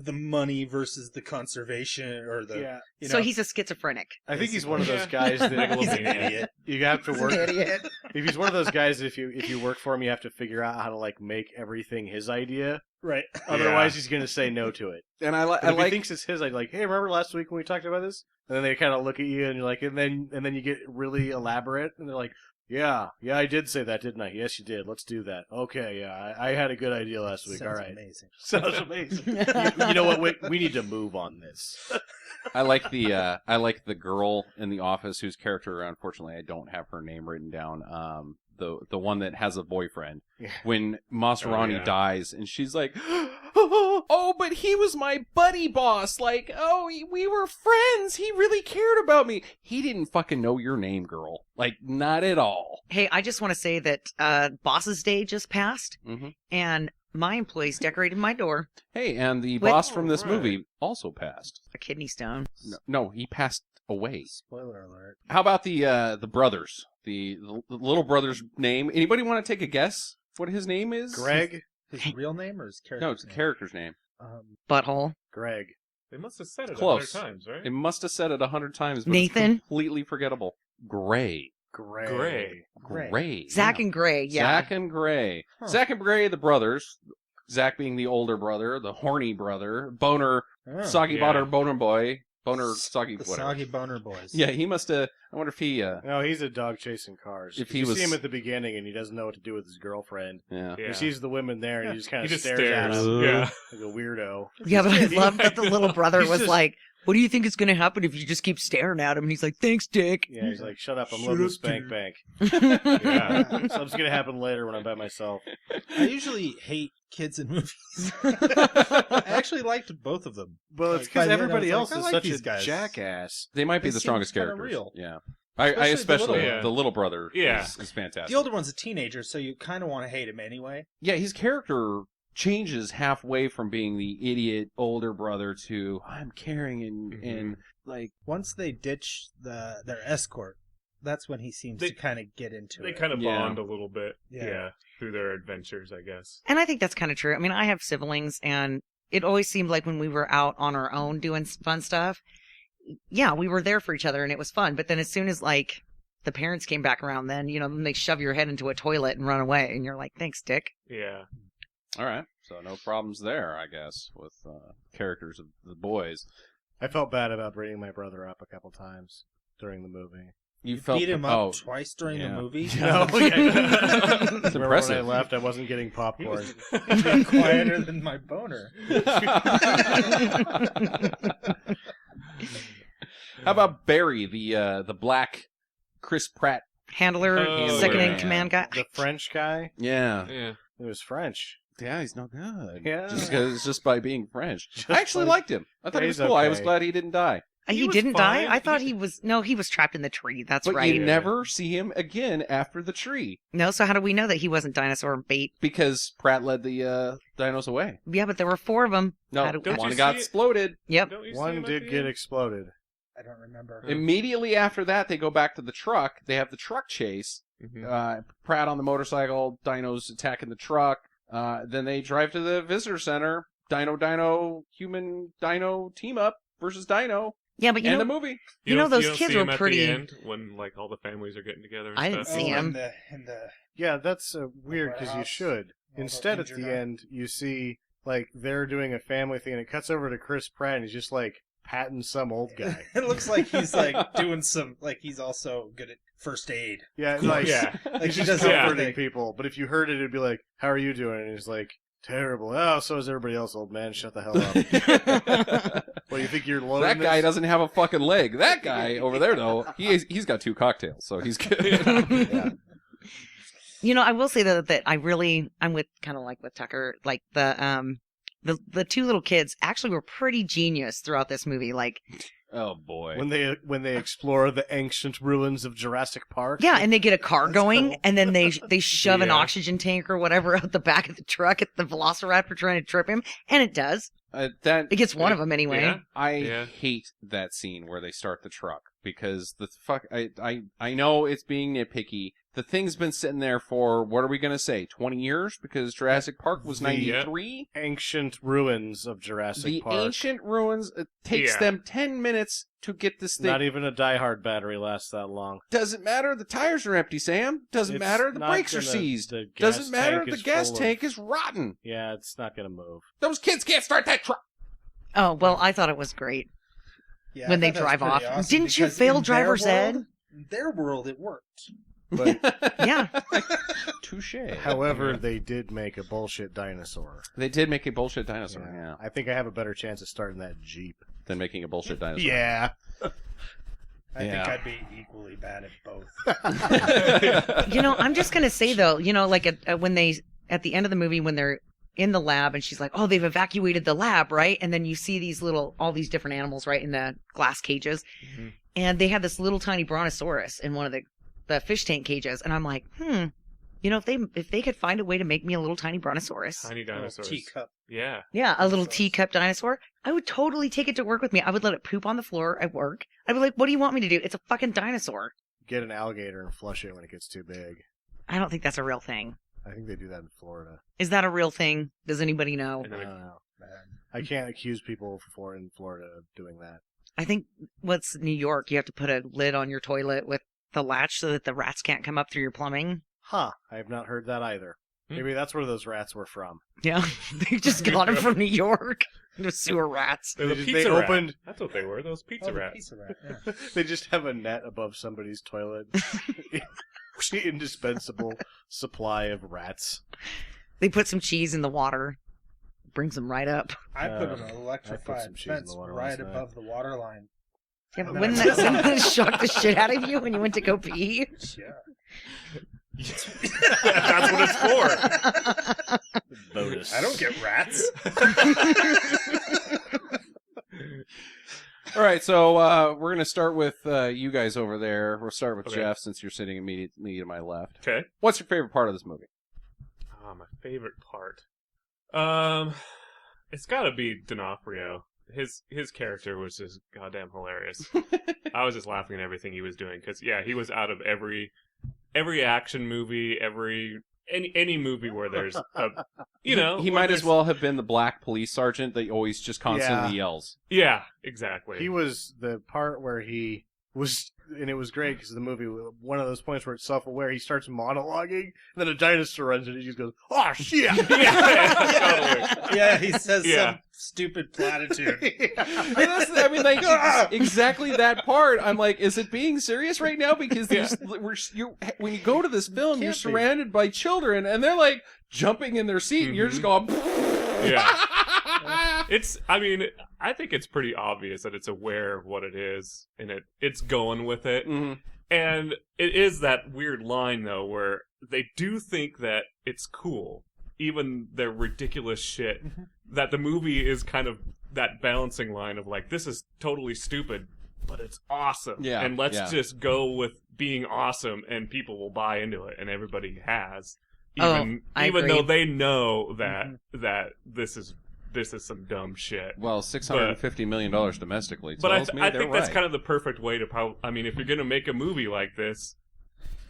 the money versus the conservation or the Yeah. you know. So he's a schizophrenic. I think he's one of those Yeah. guys that He's an Yeah. idiot. you have to He's work. an idiot. If he's one of those guys, if you work for him, you have to figure out how to like make everything his idea. Right. Otherwise, he's going to say no to it. And I But if he like... thinks it's his, I'd like, hey, remember last week when we talked about this? And then they kind of look at you and you're like, and then you get really elaborate, and they're like, yeah, I did say that, didn't I? Yes, you did. Let's do that. Okay, yeah, I had a good idea last week. Sounds All right, amazing. sounds amazing. you know what? We need to move on this. I like the girl in the office whose character, unfortunately, I don't have her name written down. The one that has a boyfriend. Yeah. When Maserani Oh, yeah. dies, and she's like, "Oh, but he was my buddy boss. Like, oh, we were friends. He really cared about me. He didn't fucking know your name, girl. Like, not at all." Hey, I just want to say that Boss's Day just passed, Mm-hmm. and my employees decorated my door. Hey, and the Wait. boss from this Right. movie also passed. A kidney stone. No, he passed away. Spoiler alert. How about the brothers? The little brother's name. Anybody want to take a guess what his name is? Greg, His real name or his character? No, it's the character's name. Butthole. Greg. They must have said it Close. 100 times, right? It must have said it 100 times, but Nathan? it's completely forgettable. Gray. Gray. Gray. Zach yeah. and Gray, yeah. Zach and Gray. Huh. Zach and Gray, the brothers. Zach being the older brother, the horny brother, boner, Oh, soggy yeah. boner, boner boy, boner, soggy, the whatever. soggy boner boys. Yeah, he must have. I wonder if he. No, he's a dog chasing cars. If 'Cause he you was- see him at the beginning and he doesn't know what to do with his girlfriend. Yeah. He Yeah. sees the women there and he just kind He of just stares at stares. them Yeah. like a weirdo. Yeah, but I love that the little brother He's was just- like, what do you think is going to happen if you just keep staring at him? And he's like, thanks, Dick. Yeah, he's like, shut up, I'm Shut loading the up, spank dude. bank. Yeah. Something's going to happen later when I'm by myself. I usually hate kids in movies. I actually liked both of them. Well, it's Like, by because the end, I everybody was like, else I is like such these a guys. jackass. They might be It the seems strongest kinda characters. real. Yeah. I Especially the especially little one. the little brother. Yeah. is fantastic. The older one's a teenager, so you kind of want to hate him anyway. Yeah, his character changes halfway from being the idiot older brother to I'm caring and like Once they ditch their escort, that's when he seems They- to kind of get into They it. kind of Yeah. bond a little bit. Yeah. Yeah. Through their adventures, I guess. And I think that's kind of true. I mean, I have siblings, and it always seemed like when we were out on our own doing fun stuff, yeah, we were there for each other and it was fun. But then as soon as like the parents came back around, then, then they shove your head into a toilet and run away. And you're like, thanks, Dick. Yeah. all right. So no problems there, I guess, with characters of the boys. I felt bad about bringing my brother up a couple times during the movie. You You felt beat him oh, up twice during yeah. the movie. No, yeah. It's Remember when I impressive. left, I wasn't getting popcorn. You're quieter than my boner. How about Barry, the black Chris Pratt? Handler, Oh, second in yeah. command guy. The French guy? Yeah, Yeah. It was French. yeah, he's no good. Yeah. just by being French. I actually liked him. I thought he was He's cool. I was okay. glad he didn't die. He was didn't fine. die? I thought he was... No, he was trapped in the tree. That's But right. you never see him again after the tree No, so how do we know that he wasn't dinosaur bait? because Pratt led the dinos away. Yeah, but there were 4 of them. No, How do- Don't one you got see it? exploded. Yep. Don't you see One him at did the get end? exploded. I don't remember. Immediately after that, they go back to the truck. They have the truck chase. Mhm. Pratt on the motorcycle, dinos attacking the truck. Then they drive to the visitor center. Dino, human dino team up versus dino. Yeah, but you And know... the movie. You know, don't- those don't kids see were him at pretty- the end when like all the families are getting together. And I didn't stuff. see him. In the Yeah, that's weird because you warehouse. should. the Instead, at injured the guy. end, you see like they're doing a family thing, and it cuts over to Chris Pratt, and he's just like patting some old guy. it looks like he's like doing some like he's also good at first aid. Yeah, like Yeah. Like he's he just does comforting everything. people. But if you heard it, it'd be like, "How are you doing?" And he's like, "Terrible." Oh, so is everybody else, old man. Shut the hell up. What do you think you're loading? That guy this? doesn't have a fucking leg. That guy over there, though, he's got 2 cocktails, so he's good. Yeah. You know, I will say that I'm with kind of like with Tucker, like the 2 little kids actually were pretty genius throughout this movie. Like, Oh boy. When they explore the ancient ruins of Jurassic Park. yeah, and they get a car That's going, cool. and then they shove an Yeah. oxygen tank or whatever out the back of the truck at the Velociraptor trying to trip him, and it does. That It gets one of them anyway. Yeah. I Yeah. hate that scene where they start the truck because I know it's being nitpicky. The thing's been sitting there for, what are we going to say, 20 years? Because Jurassic Park was The- 93? Ancient ruins of Jurassic The Park. ancient ruins, it takes Yeah. them 10 minutes to get this thing. Not even a diehard battery lasts that long. Doesn't matter, the tires are empty, Sam. Doesn't It's matter, the not brakes are gonna- seized. the gas Doesn't matter, tank the is gas full of- tank is rotten. Yeah, it's not going to move. Those kids can't start that truck. Oh, well, I thought it was great. Yeah, When I they thought that was drive pretty off. awesome Didn't you because fail in their driver's ed? world- In their world, it worked. But Yeah. Touche. however, they did make a bullshit dinosaur. They did make a bullshit dinosaur, yeah. I think I have a better chance of starting that Jeep. Than making a bullshit dinosaur. Yeah. I Yeah. think I'd be equally bad at both. You know, I'm just gonna say though, you know, like when they at the end of the movie when they're in the lab and she's like, "Oh, they've evacuated the lab, right?" And then you see all these different animals, right, in the glass cages, Mhm. and they had this little tiny brontosaurus in one of the fish tank cages, and I'm like, you know, if they could find a way to make me a little tiny brontosaurus, Tiny Little dinosaurs. teacup. Yeah. yeah, a little Brontosaurus. teacup dinosaur, I would totally take it to work with me. I would let it poop on the floor at work. I'd be like, "What do you want me to do? It's a fucking dinosaur." Get an alligator and flush it when it gets too big. I don't think that's a real thing. I think they do that in Florida. Is that a real thing? Does anybody know? And I then don't know. Man. I can't accuse people in Florida of doing that. I think what's New York, you have to put a lid on your toilet with the latch so that the rats can't come up through your plumbing. Huh. I have not heard that either. Hmm. Maybe that's where those rats were from. Yeah, they just got them from New York. The sewer rats. They're the They pizza just- rat. they opened- That's what they were. Those pizza Oh, the rats. pizza rat. Yeah. They just have a net above somebody's toilet. Indispensable supply of rats. They put some cheese in the water, brings them right up. I put Uh, an I put electrified some cheese in fence the water right last night. above the water line. Yeah, but No. wouldn't that shock the shit out of you when you went to go pee? Yeah. That's what it's for. Bonus. I don't get rats. All right, so we're going to start with you guys over there. We'll start with Okay. Jeff since you're sitting immediately to my left. Okay. What's your favorite part of this movie? Oh, my favorite part. It's got to be D'Onofrio. His character was just goddamn hilarious. I was just laughing at everything he was doing because he was out of every action movie, any movie where there's a he where might as there's- well have been the black police sergeant that always just constantly yells. Yeah, exactly. He was the part where he was, and it was great because the movie, one of those points where it's self-aware, he starts monologuing, and then a dinosaur runs in and he just goes, "Oh shit!" Totally. Yeah, he says Yeah. some stupid platitude. Exactly that part. I'm like, is it being serious right now? Because when you go to this film, you're Can't be. surrounded by children, and they're like jumping in their seat, and you're just going, Yeah. I think it's pretty obvious that it's aware of what it is, and it's going with it. Mhm. And it is that weird line, though, where they do think that it's cool, even their ridiculous shit, that the movie is kind of that balancing line of, like, this is totally stupid, but it's awesome. Yeah, And let's yeah. just go with being awesome, and people will buy into it, and everybody has. Oh, Even I even agree. though they know that that this is some dumb shit. Well, $650 million domestically. But tells me I they're think that's right. kind of the perfect way to. I mean, if you're gonna make a movie like this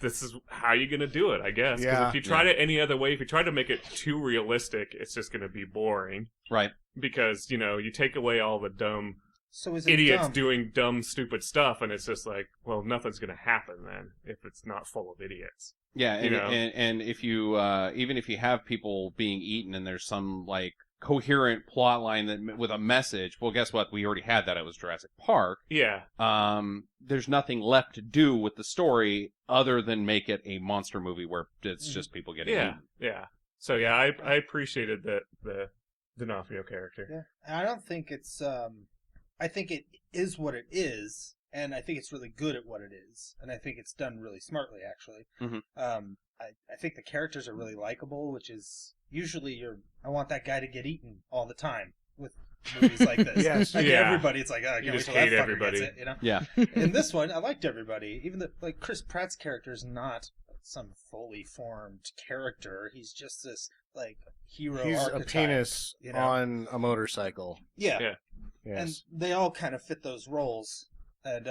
is how you're gonna do it, I guess. 'Cause Yeah. if you tried it any other way, if you try to make it too realistic, it's just gonna be boring. Right. Because you take away all the dumb So is it idiots dumb? doing dumb, stupid stuff, and it's just like, well, nothing's gonna happen then if it's not full of idiots. Yeah, and, You know? and if you even if you have people being eaten and there's some like coherent plot line that with a message, well, guess what? We already had that. It was Jurassic Park. Yeah, There's nothing left to do with the story other than make it a monster movie where it's just people getting yeah, eaten. yeah. So yeah, I appreciated the D'Onofrio character. Yeah, and I don't think it's. I think it is what it is, and I think it's really good at what it is, and I think it's done really smartly, actually. Mhm. I think the characters are really likable, which is usually I want that guy to get eaten all the time with movies like this. Yes. Like Yeah. everybody, it's like, oh, I You can't wait just till that hate fucker everybody. gets it, you know? Yeah. In this one, I liked everybody. Even like Chris Pratt's character is not some fully formed character. He's just this like hero. He's archetype, a penis you know? on a motorcycle. Yeah. Yeah. And Yes. they all kind of fit those roles, and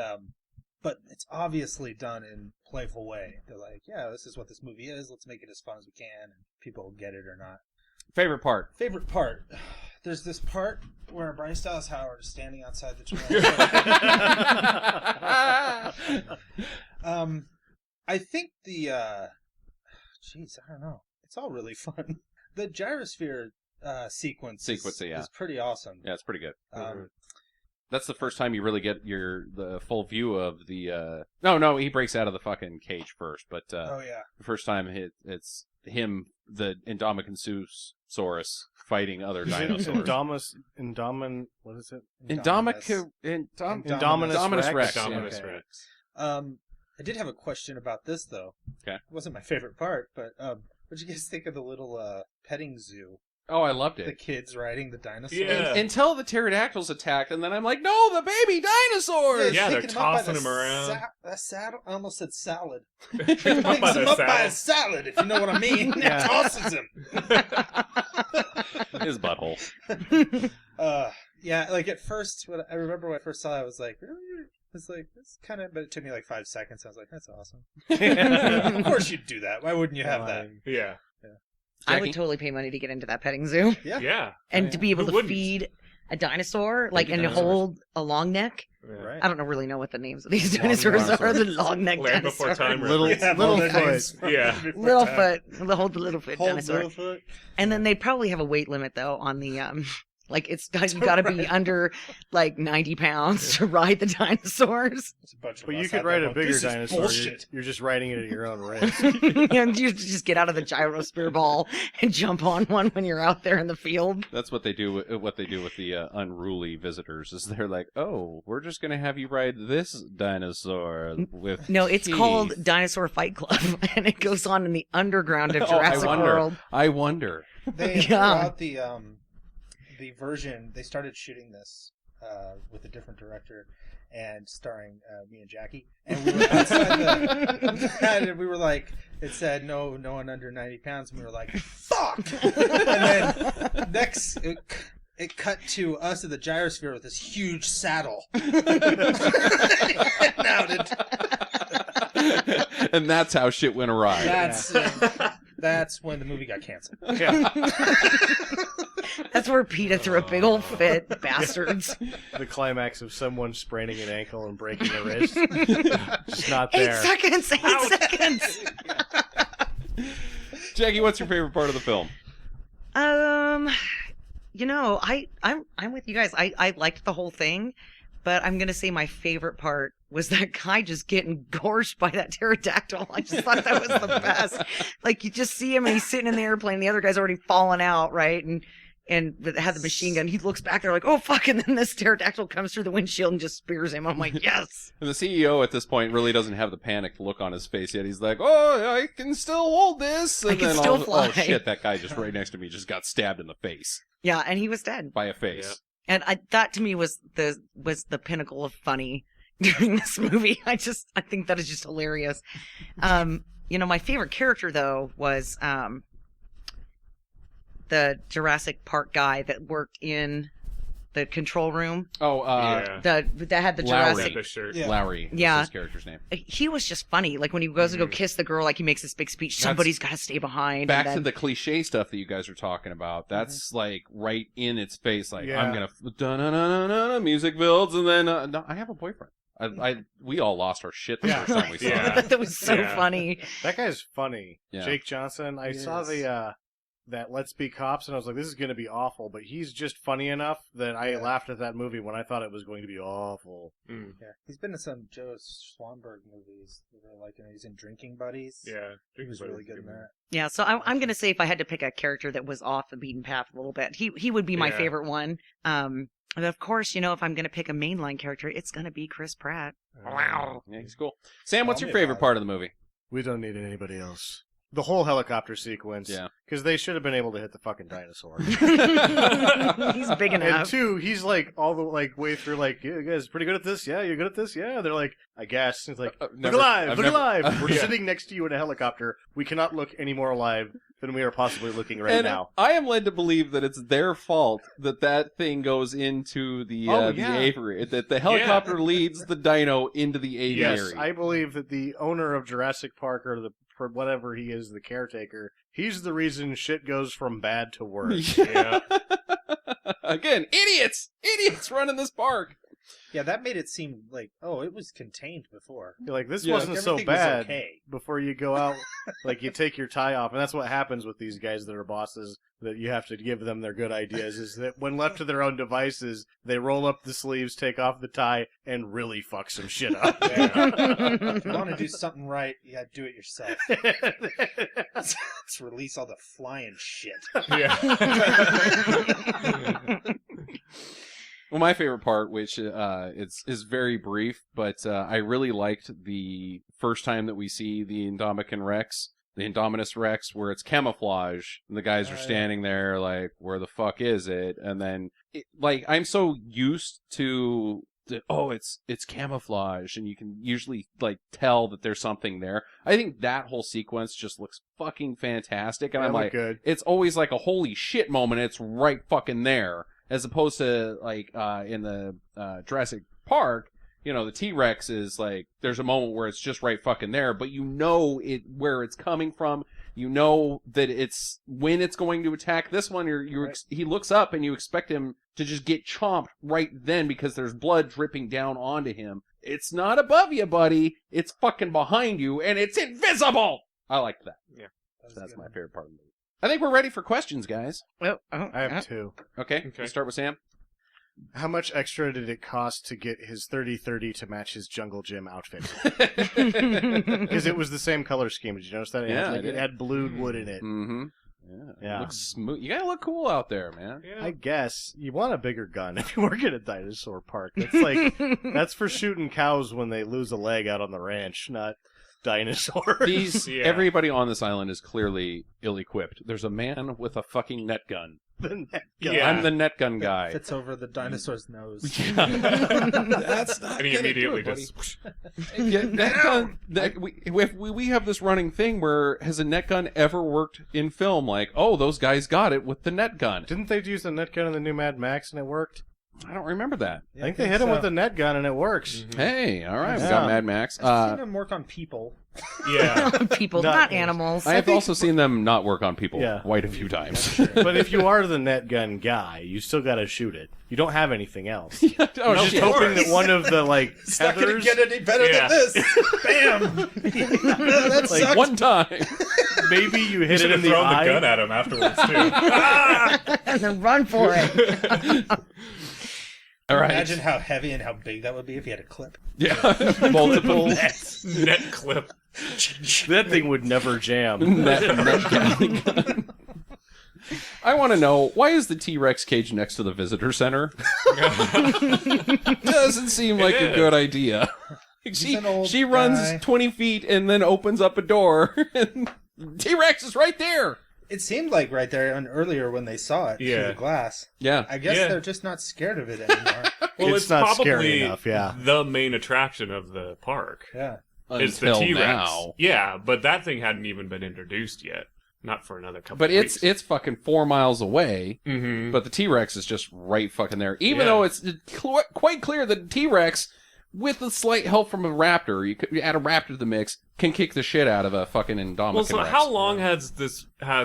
but it's obviously done in a playful way. They're like, yeah, this is what this movie is. Let's make it as fun as we can, and people will get it or not. Favorite part? Favorite part? There's this part where Bryce Dallas Howard is standing outside the Toronto. I think the jeez, I don't know. It's all really fun. The gyrosphere sequence Yeah. is pretty awesome. Yeah, it's pretty good. Um, That's the first time you really get the full view of the. No, he breaks out of the fucking cage first, but oh yeah. the first time it's him, the Indominus fighting other dinosaurs. What is it? Indominus Indominus Rex. Rex. yeah. Indominus Okay. Rex. I did have a question about this though. Okay. It wasn't my favorite part, but what did you guys think of the little petting zoo? Oh, I loved The it. kids riding the dinosaurs. Yeah. Until the pterodactyls attacked, and then I'm like, no, the baby dinosaurs! Yeah, they're picking them up by tossing the them around. saddle. I almost said salad. Pick Picks them up by him the up by a saddle. salad, if you know what I mean. Yeah. Tosses him. His butthole. Yeah, like at first, I remember when I first saw it, I was like, really? It's like, it's kind of, but it took me like 5 seconds. I was like, that's awesome. Of course you'd do that. Why wouldn't you have that? Yeah, I Jackie? would totally pay money to get into that petting zoo Yeah. yeah. and to be able Who to wouldn't? feed a dinosaur, like, Baby and dinosaurs. hold a long neck. Yeah. Right. I don't really know what the names of these Long dinosaurs are. dinosaurs. The long neck Land Before dinosaur. Time Little reference. Littlefoot. Yeah. Littlefoot. Hold the Littlefoot Hold dinosaur. Littlefoot. And then they'd probably have a weight limit though on the like you've got to be Right. under like 90 pounds to ride the dinosaurs. There's a bunch of But you us could out there ride a going, bigger "This is dinosaur. You're, bullshit." you're just riding it at your own risk. And you just get out of the gyrosphere ball and jump on one when you're out there in the field. That's what they do. What they do with the unruly visitors is they're like, "Oh, we're just gonna have you ride this dinosaur with." No, it's teeth." called Dinosaur Fight Club, and it goes on in the underground of Oh, I Jurassic wonder. World. I wonder. They Yeah. throughout the version, they started shooting this with a different director and starring me and Jackie, and we were outside and we were like, it said no one under 90 pounds, and we were like, fuck. And then next it cut to us at the gyrosphere with this huge saddle. Mounted. And that's how shit went awry. That's when the movie got canceled. Yeah. That's where PETA threw a big old fit, bastards. The climax of someone spraining an ankle and breaking a wrist. Just not 8 there. seconds, 8 seconds. Jackie, what's your favorite part of the film? You know, I'm with you guys. I liked the whole thing, but I'm gonna say my favorite part was that guy just getting gorshed by that pterodactyl. I just thought that was the best. Like you just see him and he's sitting in the airplane, the other guy's already fallen out, right? And had the machine gun. He looks back there like, oh fuck, and then this pterodactyl comes through the windshield and just spears him. I'm like, yes. And the CEO at this point really doesn't have the panicked look on his face yet. He's like, "Oh, I can still hold this." And I can then still oh fly. shit, that guy just right next to me just got stabbed in the face Yeah, and he was dead. by a face. And that to me was the pinnacle of funny, during this movie. I think that is just hilarious. My favorite character though was the Jurassic Park guy that worked in the control room. Oh, That had the Lowry. Jurassic. The shirt. Yeah. Lowry. is Yeah. his character's name. He was just funny. Like when he goes to go kiss the girl, like he makes this big speech. Somebody's got to stay behind. Back and to then, the cliche stuff that you guys are talking about. That's like right in its face. Like Yeah. I'm gonna da-na-na-na-na, music builds, and then no, I have a boyfriend. We all lost our shit the first time we saw Yeah. it. that was so Yeah. funny. That guy's funny. Yeah. Jake Johnson. I saw the that Let's Be Cops, and I was like, this is going to be awful. But he's just funny enough that I laughed at that movie when I thought it was going to be awful. Mm. Yeah, he's been in some Joe Swanberg movies. That I like, he's in Drinking Buddies. Yeah. He was really good in that. Yeah, so I'm gonna say if I had to pick a character that was off the beaten path a little bit, he would be my Yeah. favorite one. And of course, if I'm gonna pick a mainline character, it's gonna be Chris Pratt. Wow. Yeah, he's cool. Sam, what's Tell your me favorite about part of the movie? We don't need anybody else. The whole helicopter sequence. Yeah. Because they should have been able to hit the fucking dinosaur. He's big And enough. two, he's like all the way through, like, you guys pretty good at this? Yeah, you're good at this? Yeah. They're like, I guess. It's like, look never- alive, I've look never- alive. We're Yeah. sitting next to you in a helicopter. We cannot look any more alive than we are possibly looking right And now. I am led to believe that it's their fault that thing goes into the yeah. aviary. That the helicopter leads the dino into the Yes, aviary. I believe that the owner of Jurassic Park, or for whatever he is, the caretaker, he's the reason shit goes from bad to worse. Yeah. Again, idiots running this park. Yeah, that made it seem like, it was contained before. You're like, this Yeah. wasn't so Everything was bad okay. before you go out. Like, you take your tie off, and that's what happens with these guys that are bosses, that you have to give them their good ideas, is that when left to their own devices, they roll up the sleeves, take off the tie, and really fuck some shit up. If you want to do something right, you gotta do it yourself. Let's release all the flying shit. Yeah. Well, my favorite part, which is very brief, but I really liked the first time that we see the Indominus Rex, where it's camouflage, and the guys are standing there like, where the fuck is it? And then, I'm so used to, it's camouflage, and you can usually, tell that there's something there. I think that whole sequence just looks fucking fantastic, and I'm like, good. it's always like a holy shit moment, it's right fucking there. As opposed to, in the Jurassic Park, the T-Rex is, there's a moment where it's just right fucking there, but where it's coming from. You know that it's when it's going to attack. This one, he looks up and you expect him to just get chomped right then because there's blood dripping down onto him. It's not above you, buddy. It's fucking behind you, and it's invisible! I like that. Yeah. That's my favorite part of the movie. I think we're ready for questions, guys. I have two. Okay, let's start with Sam. How much extra did it cost to get his 30-30 to match his Jungle Gym outfit? Because it was the same color scheme. Did you notice that? Yeah, I it did. had blued wood in it. Mm-hmm. Yeah. It looks smooth. You gotta look cool out there, man. Yeah. I guess you want a bigger gun if you work at a dinosaur park. That's that's for shooting cows when they lose a leg out on the ranch, not dinosaurs. Everybody on this island is clearly ill-equipped. There's a man with a fucking net gun. The net gun. Yeah. I'm the net gun guy. Fits over the dinosaur's nose. That's not And he gonna immediately do it, just. buddy. Yeah, net gun. We have this running thing where has a net gun ever worked in film? Like, those guys got it with the net gun. Didn't they use the net gun in the new Mad Max and it worked? I don't remember that. I think they hit him with the net gun and it works. Hey, all right, we Yeah. got Mad Max. I've seen him work on people. Yeah. People, Not not those. animals. I have also seen them not work on people Yeah. quite a few times. But if you are the net gun guy, you still got to shoot it. You don't have anything else. Oh, You're just shit. hoping that one of the It's not gonna tethers, get any better Yeah. than this. Bam! That Like sucked. one time. maybe you You hit should it have in the thrown the eye. gun at him afterwards, too. And then run for it. All right. Imagine how heavy and how big that would be if he had a clip. Yeah. Multiple Net clip. That thing would never jam. net gun. I want to know, why is the T-Rex cage next to the visitor center? Doesn't seem like a is. good idea. She an old runs guy. 20 feet and then opens up a door, and T-Rex is right there. It seemed like right there and earlier when they saw it through Yeah. the glass. Yeah. I guess Yeah. they're just not scared of it anymore. Well, It's it's, not scary probably enough, yeah. the main attraction of the park. Yeah. It's the Until T-Rex. now. Yeah, but that thing hadn't even been introduced yet. Not for another couple But of weeks. it's fucking 4 miles away. Mm-hmm. But the T-Rex is just right fucking there. Even Yeah. though it's quite clear that the T-Rex, with a slight help from a raptor, you could add a raptor to the mix, can kick the shit out of a fucking Indominus Well, so Rex. how long has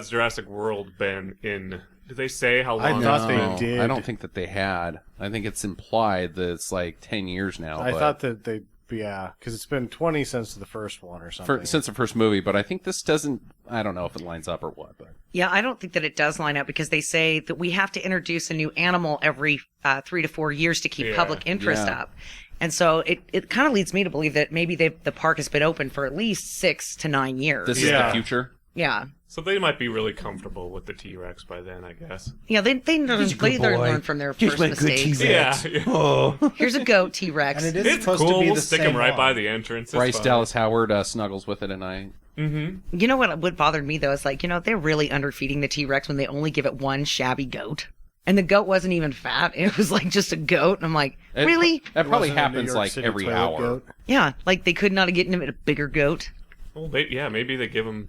Jurassic World been in? Did they say how I long? thought it's they been? did. I don't think that they had. I think it's implied that it's like 10 years now. I but thought that they, yeah, because it's been 20 since the first one or something. since the first movie, but I think this doesn't. I don't know if it lines up or what. But Yeah, I don't think that it does line up because they say that we have to introduce a new animal every 3 to 4 years to keep Yeah. public interest Yeah. up. And so it kind of leads me to believe that maybe the park has been open for at least 6 to 9 years. this Yeah. is the future. Yeah. So they might be really comfortable with the T-Rex by then, I guess. Yeah, they He's a good boy. learn from their He's first my good mistakes. T-Rex. Yeah, Oh. Here's a goat T-Rex. And it is it's supposed cool. to be We'll the stick same him right one. by the entrance. It's Bryce fine. Dallas Howard snuggles with it at night. Mm-hmm. You know what bothered me though is like, they're really underfeeding the T-Rex when they only give it one shabby goat. And the goat wasn't even fat. It was like just a goat. And I'm like, It- really? That probably Wasn't a New happens York like City every toilet hour. goat. Yeah, like they could not have gotten him a bigger goat. Well, maybe they give him,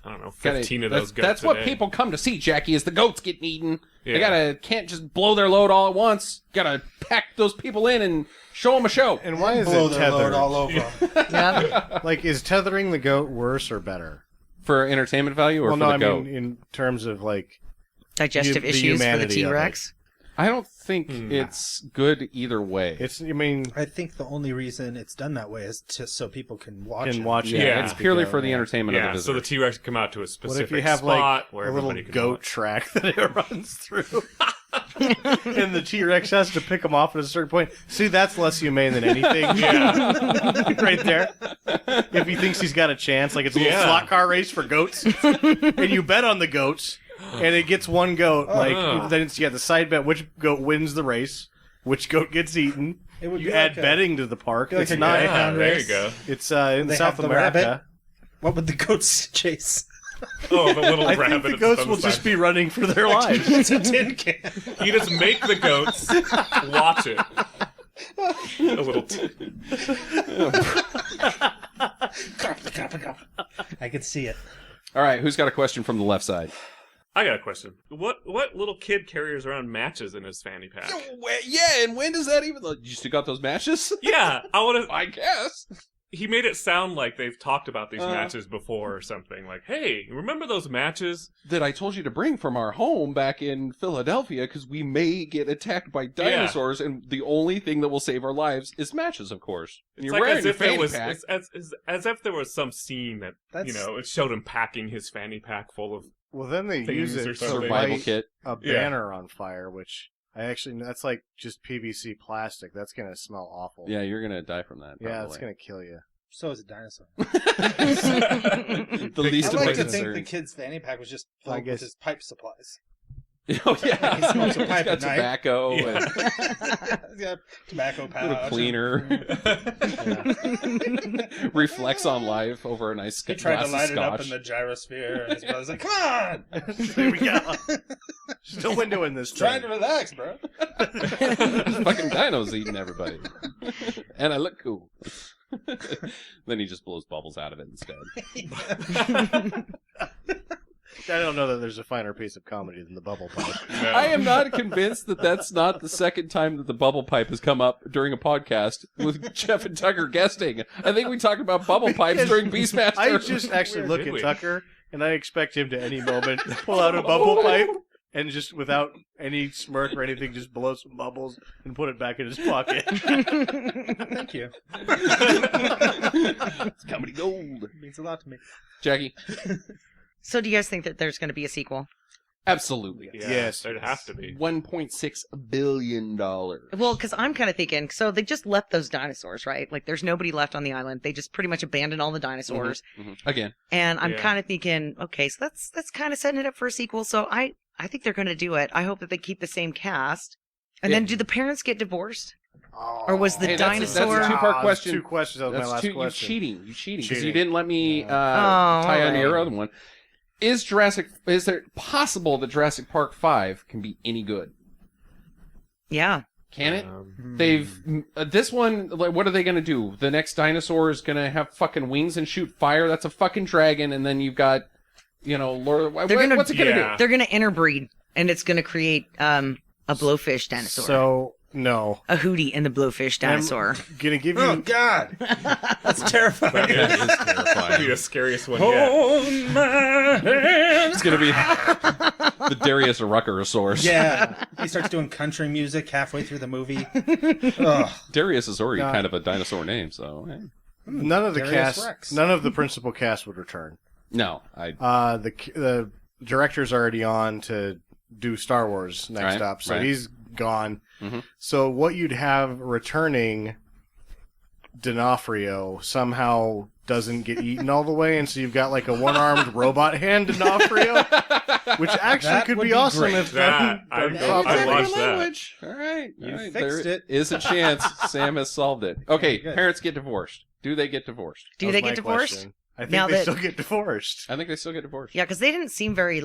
I don't know, Gotta- 15 of those goats. That's what a day. people come to see, Jackie, is the goats getting eaten. They Yeah. can't just blow their load all at once. Gotta pack those people in and show them a show. And why is Blow it their load tethered? all over. Yeah. Like, is tethering the goat worse or better? For entertainment value or Well, for no, the I goat? mean in terms of like Digestive the issues for the humanity of it. T-Rex. I don't think Hmm. it's good either way. it's. I mean, I think the only reason it's done that way is just so people can watch it. yeah, Yeah. it's purely for the Yeah. entertainment of Yeah, the so visitor. the T-Rex come out to a What specific if you have spot like where a little everybody can goat watch. track that it runs through, and the T-Rex has to pick them off at a certain point? See, that's less humane than anything. Yeah. Right there. If he thinks he's got a chance, like it's a little Yeah. slot car race for goats, and you bet on the goats, and it gets one goat. Like then it's the side bet which goat wins the race, which goat gets eaten. It would You be add like a- betting to the park. like It's a not. greyhound there you race. go. It's in They South have the America. rabbit. What would the goats chase? Oh, the little I rabbit. think the goats on will the just side. be running for their lives. It's a tin can. You just make the goats watch it. A little. I could see it. All right, who's got a question from the left side? I got a question. What little kid carries around matches in his fanny pack? Yeah, and when does that even... You still got those matches? Yeah, I want to. I guess. He made it sound like they've talked about these matches before or something. Like, hey, remember those matches? That I told you to bring from our home back in Philadelphia because we may get attacked by dinosaurs, and the only thing that will save our lives is matches, of course. And It's you're like wearing as your if there fanny was pack. it's as if there was some scene that it showed him packing his fanny pack full of. Well, then they use Things or it to something. Survival light kit. a banner on fire, which that's like just PVC plastic. That's gonna smell awful. Yeah, you're gonna die from that. Yeah, it's probably. gonna kill you. So is a dinosaur. The least I of my like to think the concerns. kid's fanny pack was just I filled with guess- his pipe supplies. Oh yeah, He smokes a pipe He's got at night. tobacco Yeah. and He's got tobacco a pouch. little cleaner. Reflects on life over a nice He tried glass to light of it up scotch. in the gyrosphere, and his brother's like, "Come on, There we go. Still windowing this trying thing. to relax, bro." This fucking dino's eating everybody. And I look cool. Then he just blows bubbles out of it instead. I don't know that there's a finer piece of comedy than the bubble pipe. No. I am not convinced that that's not the second time that the bubble pipe has come up during a podcast with Jeff and Tucker guesting. I think we talked about bubble pipes during Beastmaster. I just actually Where look did at we? Tucker, and I expect him to any moment pull out a bubble pipe and just without any smirk or anything, just blow some bubbles and put it back in his pocket. Thank you. It's comedy gold. It means a lot to me. Jackie? So do you guys think that there's going to be a sequel? Absolutely. Yeah, Yes. there'd have to be. $1.6 billion. Well, because I'm kind of thinking, so they just left those dinosaurs, right? Like, there's nobody left on the island. They just pretty much abandoned all the dinosaurs. Again. And I'm Yeah. kind of thinking, okay, so that's kind of setting it up for a sequel. So I think they're going to do it. I hope that they keep the same cast. And then do the parents get divorced? Or was the Hey, that's a dinosaur... two-part question. Two questions. That was my last You question. cheating. You cheating. Because you Cheating. didn't let me Oh, tie on alright. your other one. Is there possible that Jurassic Park 5 can be any good? Yeah. Can it? This one, like, what are they going to do? The next dinosaur is going to have fucking wings and shoot fire? That's a fucking dragon, and then you've got, what's it going to do? They're going to interbreed, and it's going to create a blowfish dinosaur. So, no. A Hootie and the blowfish dinosaur. I'm gonna give you... Oh, God. That's terrifying. That is terrifying. That'd be the scariest one yet. Hold my hand. It's going to be the Darius Ruckerosaurus. Yeah. He starts doing country music halfway through the movie. Ugh. Darius is already kind of a dinosaur name, so... Hey. None of the Darius cast, Rex. none of the principal cast would return. No, The director's already on to do Star Wars next up, so he's gone. Mm-hmm. So what you'd have returning, D'Onofrio somehow doesn't get eaten all the way, and so you've got like a one-armed robot hand D'Onofrio, which actually That could would be be awesome great. if That- that I Exactly watched that. language. All right. You all right. fixed There it. is a chance Sam has solved it. Okay, Good. parents get divorced. Do they get divorced? Do That they was get my divorced? question. I think Now they that- still get divorced. I think they still get divorced. Yeah, because they didn't seem very,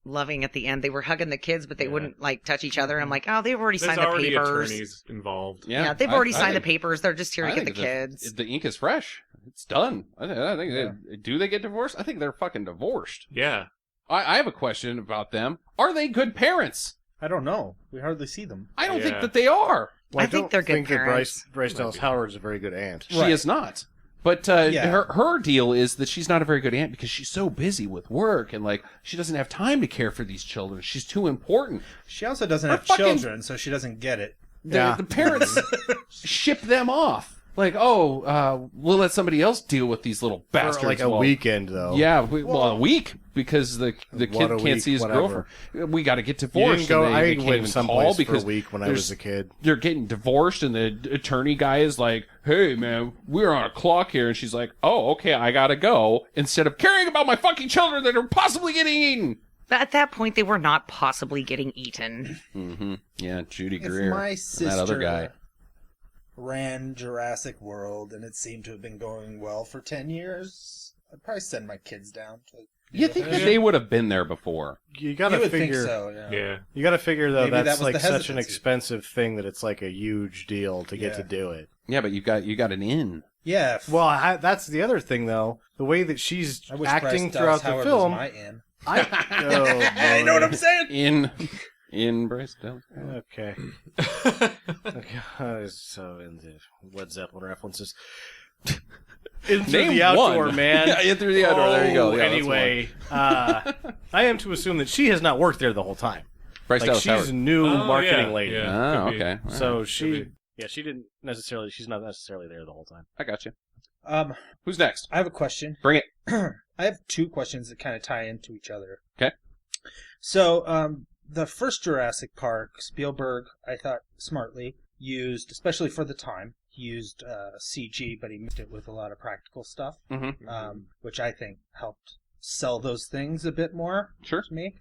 loving at the end. They were hugging the kids, but they wouldn't, touch each other. I'm like, oh, they've already There's signed the already papers. attorneys involved. Yeah, they've already I signed the think- papers. They're just here to I get the think kids. The ink is fresh. It's done. I think do they get divorced? I think they're fucking divorced. Yeah. I have a question about them. Are they good parents? I don't know. We hardly see them. I don't think Yeah. that they are. I think don't they're good think that parents. Bryce Dallas Howard's a very good aunt. She is not. But her deal is that she's not a very good aunt because she's so busy with work and she doesn't have time to care for these children. She's too important. She also doesn't Her have fucking- children, so she doesn't get it. The parents ship them off. We'll let somebody else deal with these little For bastards. like a weekend, though. Yeah, a week because the kid What a can't week, see his whatever. girlfriend. We got to get You divorced. didn't go. and they I can't went even someplace call for a because week when I was a kid. they're getting divorced, and the attorney guy is like, "Hey, man, we're on a clock here," and she's like, "Oh, okay, I gotta go." Instead of caring about my fucking children that are possibly getting eaten. But at that point, they were not possibly getting eaten. Mm-hmm. Yeah, Judy If Greer, my and sister that other guy. ran Jurassic World and it seemed to have been going well for 10 years, I'd probably send my kids down to... You think that they would have been there before? You You gotta would figure. think so, yeah. Yeah. You gotta figure though Maybe that that's was like the such an hesitancy. expensive thing that it's like a huge deal to get Yeah. to do it. Yeah, but you got an in. Yeah. Well, that's the other thing though. The way that she's I wish acting Bryce throughout Dallas the Howard film. was my in. I You know what I'm saying? In Bryce Dallas. Okay. Okay. So into Led Zeppelin references. Into Name the outdoor, one. man. Yeah, in through the outdoor. There you go. Yeah, that's anyway, I am to assume that she has not worked there the whole time. Bryce Like Dallas she's Howard. new Oh, marketing yeah, lady. yeah. Oh, Could be. okay. All So right. she didn't necessarily. She's not necessarily there the whole time. I got you. Um, Who's next? I have a question. Bring it. I have two questions that kind of tie into each other. Okay. So, the first Jurassic Park, Spielberg, I thought smartly, used, especially for the time, he used CG, but he mixed it with a lot of practical stuff, Mm-hmm. which I think helped sell those things a bit more Sure. to me.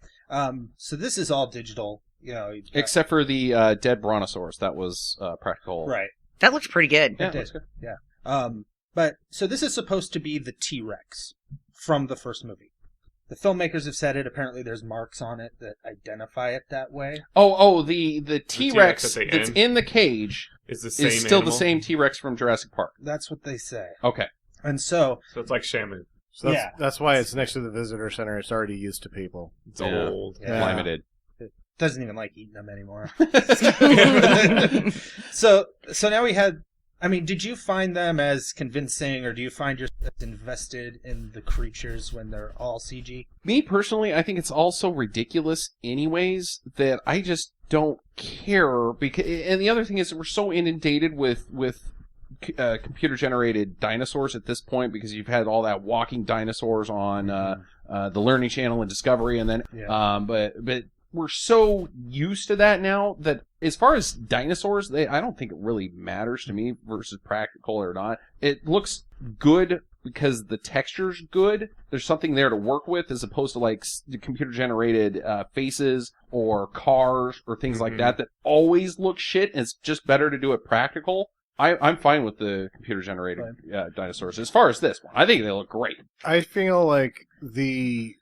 So this is all digital, you know. Except for the dead brontosaurus. That was practical. Right. That looks pretty good. Yeah, It did. that's good. Yeah. But so this is supposed to be the T-Rex from the first movie. The filmmakers have said it. Apparently, there's marks on it that identify it that way. The T-Rex at the that's end. in the cage Is the same is still animal. the same T-Rex from Jurassic Park. That's what they say. Okay. And so, So it's like Shamu. So Yeah. that's why it's next to the visitor center. It's already used to people. It's Yeah. old. Yeah. Limited. doesn't even like eating them anymore. So now we had. I mean, did you find them as convincing, or do you find yourself invested in the creatures when they're all CG? Me personally, I think it's all so ridiculous anyways that I just don't care. Because, and the other thing is that we're so inundated with computer generated dinosaurs at this point, because you've had all that walking dinosaurs on the Learning Channel and Discovery, and then but we're so used to that now that as far as dinosaurs, I don't think it really matters to me versus practical or not. It looks good because the texture's good. There's something there to work with, as opposed to like the computer generated faces or cars or things like that always look shit. And it's just better to do it practical. I'm fine with the computer generated dinosaurs as far as this one. I think they look great. I feel like the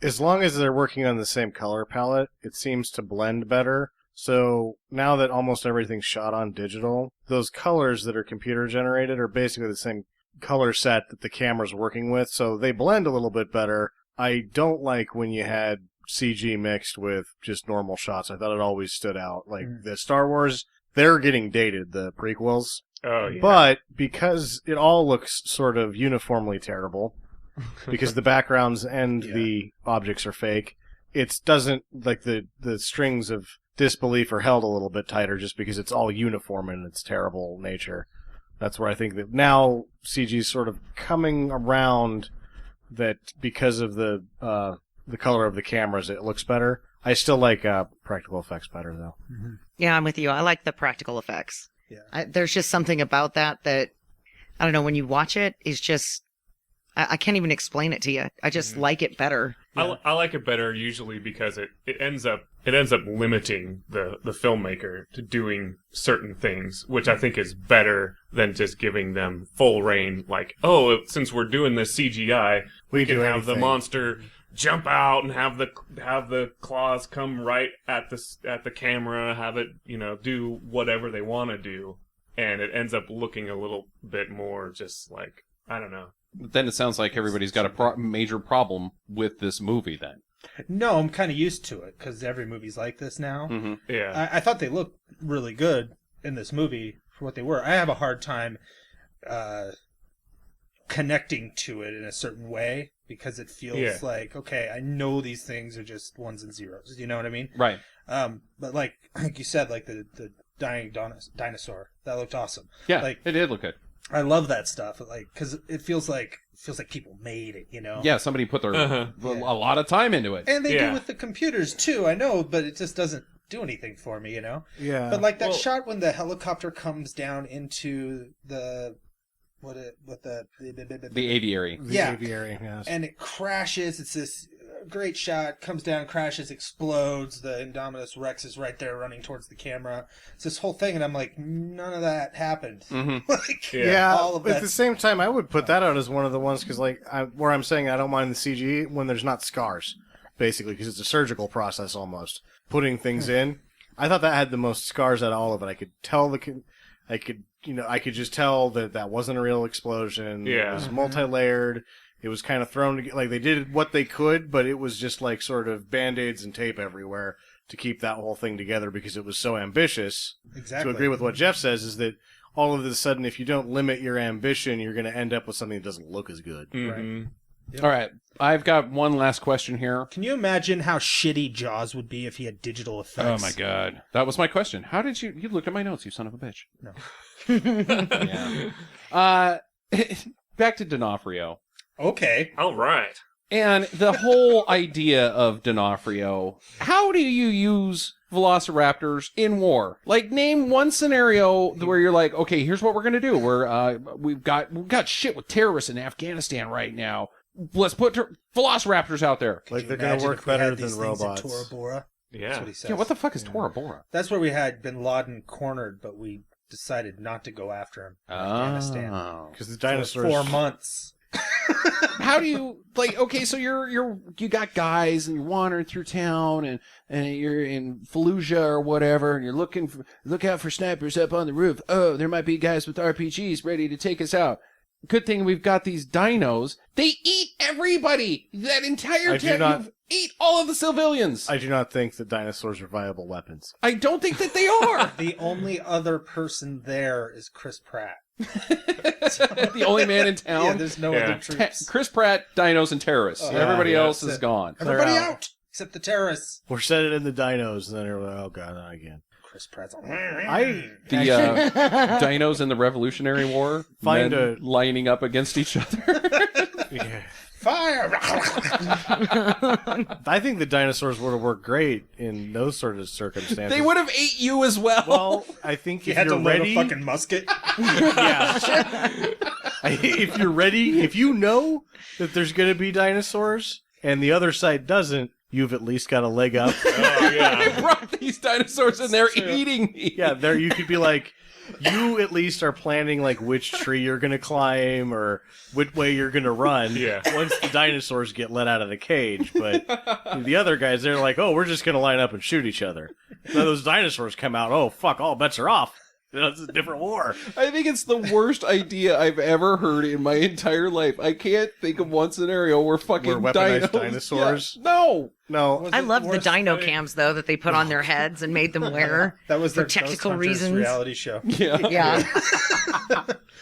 as long as they're working on the same color palette, it seems to blend better. So now that almost everything's shot on digital, those colors that are computer generated are basically the same color set that the camera's working with, so they blend a little bit better. I don't like when you had CG mixed with just normal shots. I thought it always stood out. Like the Star Wars, they're getting dated, the prequels. Oh, yeah. But because it all looks sort of uniformly terrible, because the backgrounds and the objects are fake, it doesn't, like the strings of disbelief are held a little bit tighter just because it's all uniform in its terrible nature. That's where I think that now CG is sort of coming around that because of the color of the cameras, it looks better. I still like practical effects better, though. Mm-hmm. Yeah, I'm with you. I like the practical effects. Yeah. There's just something about that I don't know, when you watch it, is just, I can't even explain it to you. I just like it better. I like it better usually because it ends up limiting the filmmaker to doing certain things, which I think is better than just giving them full reign. Like, oh, since we're doing this CGI, we can have the monster jump out and have the claws come right at the camera, have it do whatever they want to do, and it ends up looking a little bit more just like, I don't know. Then it sounds like everybody's got a major problem with this movie then. No, I'm kind of used to it because every movie's like this now. Mm-hmm. Yeah. I thought they looked really good in this movie for what they were. I have a hard time connecting to it in a certain way because it feels like, okay, I know these things are just ones and zeros. You know what I mean? Right. But like you said, like the dying dinosaur, that looked awesome. Yeah, like, it did look good. I love that stuff, like, because it feels like people made it, Yeah, somebody put their a lot of time into it. And they do with the computers too, I know, but it just doesn't do anything for me, Yeah. But like that shot when the helicopter comes down into the the aviary. Aviary, yes. And it crashes. It's this great shot. Comes down, crashes, explodes. The Indominus Rex is right there, running towards the camera. It's this whole thing, and I'm like, none of that happened. Mm-hmm. All of but that. at the same time, I would put that out as one of the ones because, like, where I'm saying I don't mind the CG when there's not scars, basically, because it's a surgical process almost putting things in. I thought that had the most scars out of all of it. I could tell I could just tell that wasn't a real explosion. Yeah. It was multi-layered. It was kind of thrown together. Like, they did what they could, but it was just like sort of Band-Aids and tape everywhere to keep that whole thing together because it was so ambitious. Exactly. To agree with what Jeff says is that all of a sudden, if you don't limit your ambition, you're going to end up with something that doesn't look as good. Mm-hmm. Right. Yep. All right, I've got one last question here. Can you imagine how shitty Jaws would be if he had digital effects? Oh my god, that was my question. How did you looked at my notes, you son of a bitch? No. Yeah. Back to D'Onofrio. Okay. All right. And the whole idea of D'Onofrio. How do you use velociraptors in war? Like, name one scenario where you're like, okay, here's what we're gonna do. We've got shit with terrorists in Afghanistan right now. Let's put velociraptors out there. Like, they're going to work better than robots. Tora Bora? Yeah. That's what he says. Yeah, what the fuck is Tora Bora? That's where we had Bin Laden cornered, but we decided not to go after him in Afghanistan. Oh. Because the For dinosaurs... 4 months. How do you, like, okay, so you got guys and you're wandering through town and you're in Fallujah or whatever and you're look out for snipers up on the roof. Oh, there might be guys with RPGs ready to take us out. Good thing we've got these dinos. They eat everybody. That entire town eat all of the civilians. I do not think that dinosaurs are viable weapons. I don't think that they are. The only other person there is Chris Pratt. The only man in town. Yeah, there's no other troops. Chris Pratt, dinos, and terrorists. Everybody else is gone. Everybody They're out. out! Except the terrorists. We're setting in the dinos, and then they're like, oh god, not again. Chris Pratt's on. The dinos in the Revolutionary War lining up against each other. Yeah. Fire! I think the dinosaurs would have worked great in those sort of circumstances. They would have ate you as well. Well, I think You if had to you're load ready, a fucking musket. if you're ready, if you know that there's going to be dinosaurs and the other side doesn't, you've at least got a leg up. Oh yeah. I brought these dinosaurs and they're eating me. Yeah, there you could be like, you at least are planning like which tree you're gonna climb or which way you're gonna run. Yeah. Once the dinosaurs get let out of the cage, but the other guys, they're like, oh, we're just gonna line up and shoot each other. Then those dinosaurs come out. Oh fuck, all bets are off. It's a different war. I think it's the worst idea I've ever heard in my entire life. I can't think of one scenario where fucking Where weaponized dinos... dinosaurs? Yeah. No. No, I love the dino I mean- cams though that they put on their heads and made them wear. That was For their technical Ghost Hunters reasons. reality show. Yeah. Yeah.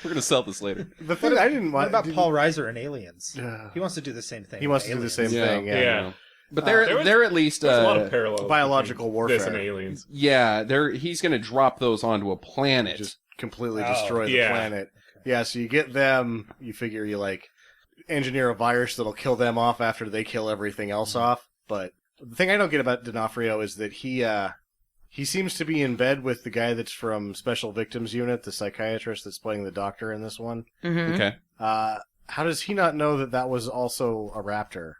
We're gonna sell this later. the thing I didn't What want. about Paul Reiser and Aliens? Yeah. He wants to do the same thing. He with wants to do the Aliens. same thing. Yeah. Yeah. But there they're was- they're at least There's a lot of parallels. biological between This and warfare. aliens. yeah, he's gonna drop those onto a planet. Just completely Oh, destroy the yeah. planet. Yeah, so you get them, you figure you like engineer a virus that'll kill them off after they kill everything else off. But the thing I don't get about D'Onofrio is that he seems to be in bed with the guy that's from Special Victims Unit, the psychiatrist that's playing the doctor in this one. hmm Okay. How does he not know that that was also a raptor?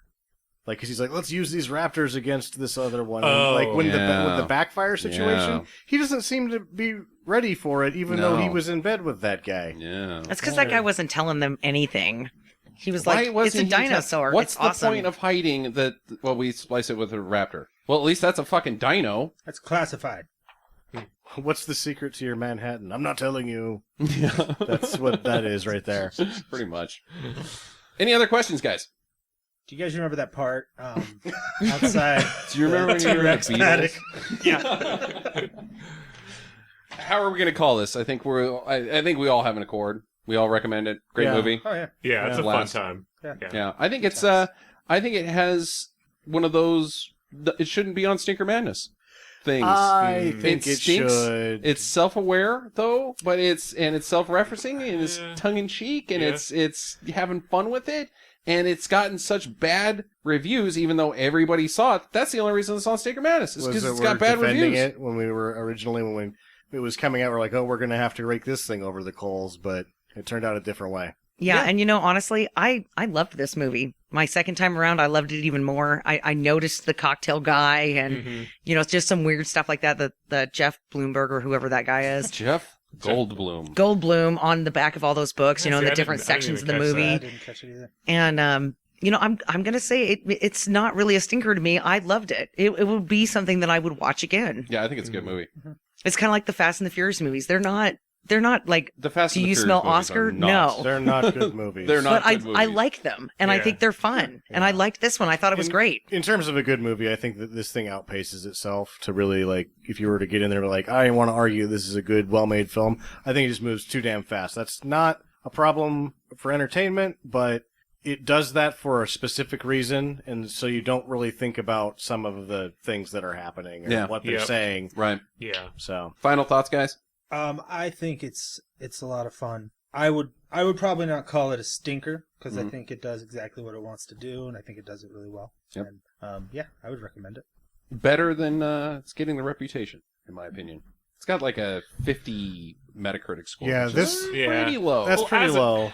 Like, 'cause he's like, let's use these raptors against this other one. And, Oh, like, when yeah. with the backfire situation, Yeah. he doesn't seem to be ready for it, even though he No. was in bed with that guy. Yeah. That's because that guy wasn't telling them anything. He was Why like, "It's wasn't a he tell- dinosaur. What's it's the awesome." point of hiding that? Well, we splice it with a raptor. Well, at least that's a fucking dino. That's classified. What's the secret to your Manhattan? I'm not telling you. Yeah. That's what that is right there. Pretty much. Any other questions, guys? Do you guys remember that part outside? Do you remember when you were in T-Rex the Beatles? paddock? Yeah. How are we going to call this? I think I think we all have an accord. We all recommend it. Great Yeah. movie. Oh yeah. Yeah, it's Yeah. a fun Last. time. Yeah. Yeah. I think it's I think it has one of those it shouldn't be on Stinker Madness things. I think It it stinks. should. It's self-aware though, but it's self-referencing and it's Yeah. tongue-in-cheek and Yeah. it's having fun with it, and it's gotten such bad reviews even though everybody saw it. That's the only reason it's on Stinker Madness is because it's got bad defending reviews. it when we were originally when it was coming out. We're like, oh, we're gonna have to rake this thing over the coals, but it turned out a different way. Yeah, Yeah. and honestly, I loved this movie. My second time around, I loved it even more. I noticed the cocktail guy and, Mhm. it's just some weird stuff like that. The Jeff Bloomberg or whoever that guy is. Jeff Goldblum. Goldblum on the back of all those books, Yeah, in see, the I different didn't- I didn't sections of the even catch movie. I didn't catch it either. And, I'm going to say it's not really a stinker to me. I loved it. It would be something that I would watch again. Yeah, I think it's a good movie. It's kind of like the Fast and the Furious movies. They're not like, The Fast do and the you Furious smell movies are Oscar? not. No. They're not good movies. They're not but good I movies. like them and I Yeah. think they're fun. And I liked this one. I thought it was great. In terms of a good movie, I think that this thing outpaces itself to really, like, if you were to get in there like, I want to argue this is a good, well-made film, I think it just moves too damn fast. That's not a problem for entertainment, but it does that for a specific reason, and so you don't really think about some of the things that are happening or Yeah. what they're Yep. saying. Right. Yeah. So, Final thoughts, guys? I think it's a lot of fun. I would probably not call it a stinker because I think it does exactly what it wants to do, and I think it does it really well. Yep. And yeah, I would recommend it. Better than it's getting the reputation, in my opinion. It's got like a 50 Metacritic score. Yeah, which this- is Yeah. pretty low. that's Well, pretty as a- low.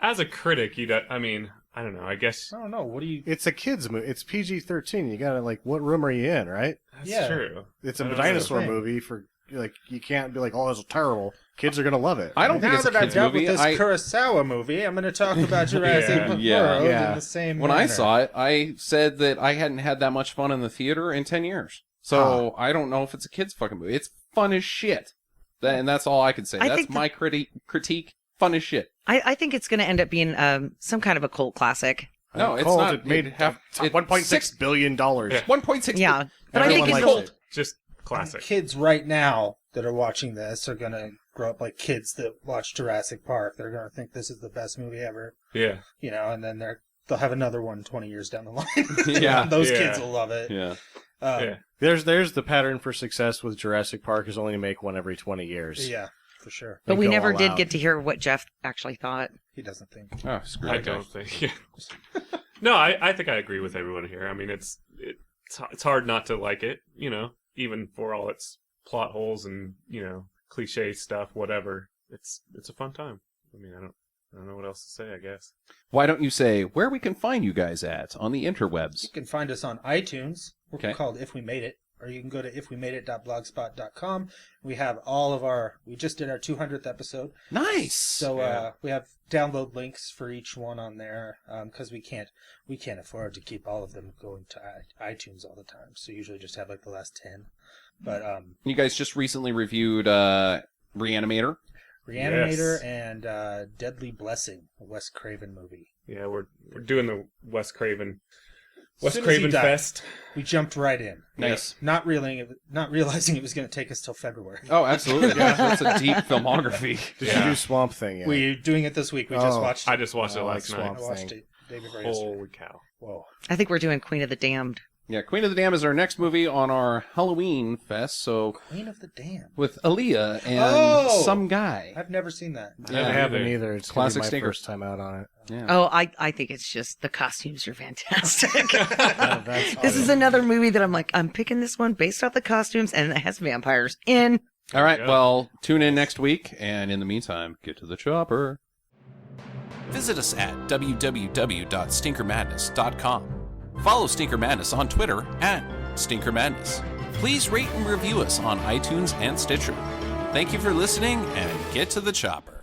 As a critic, I mean, I don't know. I guess I don't know. What do you? It's a kid's movie. It's PG-13. You gotta, like, what room are you in, right? that's Yeah. true. It's a I don't dinosaur know. movie for, like, you can't be like, oh, this is terrible. Kids are gonna love it. I don't think Now it's a that I've kid's dealt movie. with this Kurosawa movie, I'm going to talk about Jurassic World Yeah. in the same When I manner. saw it, I said that I hadn't had that much fun in the theater in 10 years. So I don't know if it's a kid's fucking movie. It's fun as shit. And that's all I can say. I That's think my critique. Fun as shit. I think it's going to end up being some kind of a cult classic. No, it's Cold, not. It made it- $1.6 billion. Yeah. 1.6. Yeah, but I think Everyone it's likes cult. it. Just classic. Kids right now that are watching this are going to grow up like kids that watch Jurassic Park. They're going to think this is the best movie ever, Yeah. and then they'll have another one 20 years down the line. Yeah. Those Yeah. kids will love it. Yeah. Yeah. There's the pattern for success with Jurassic Park is only to make one every 20 years. Yeah, for sure. But They we go never all did out. get to hear what Jeff actually thought. He doesn't think. Oh, screw I that guy. don't think. No, I think I agree with everyone here. I mean, it's hard not to like it, even for all its plot holes and cliche stuff, whatever. It's a fun time. I mean, I don't I don't know what else to say, I guess. Why don't you say where we can find you guys at on the interwebs? You can find us on iTunes. We're Okay. called If We Made It. Or you can go to ifwemade.blogspot.com. We have we just did our 200th episode. Nice. So we have download links for each one on there because we can't afford to keep all of them going to iTunes all the time. So usually just have like the last 10. But You guys just recently reviewed Reanimator. Reanimator and Deadly Blessing, a Wes Craven movie. Yeah, we're doing the Wes Craven As soon as he died, Fest. We jumped right in. Nice. Not realizing it was going to take us till February. Oh, absolutely. Yeah, that's a deep filmography. Did you do Swamp Thing yet? We're doing it this week. We just watched it. I just watched it last night. Swamp I watched Thing. it day before yesterday. Holy cow. Whoa. I think we're doing Queen of the Damned. Yeah, Queen of the Dam is our next movie on our Halloween fest. So Queen of the Dam. with Aaliyah and Oh! some guy. I've never seen that. I Yeah, haven't either. either. It's Classic my stinker. first time out on it. Yeah. Oh, I think it's just the costumes are fantastic. That's This is another movie that I'm picking this one based off the costumes, and it has vampires in. All right. Yeah. Well, tune in next week, and in the meantime, get to the chopper. Visit us at www.stinkermadness.com. Follow Stinker Madness on Twitter at Stinker Madness. Please rate and review us on iTunes and Stitcher. Thank you for listening, and get to the chopper.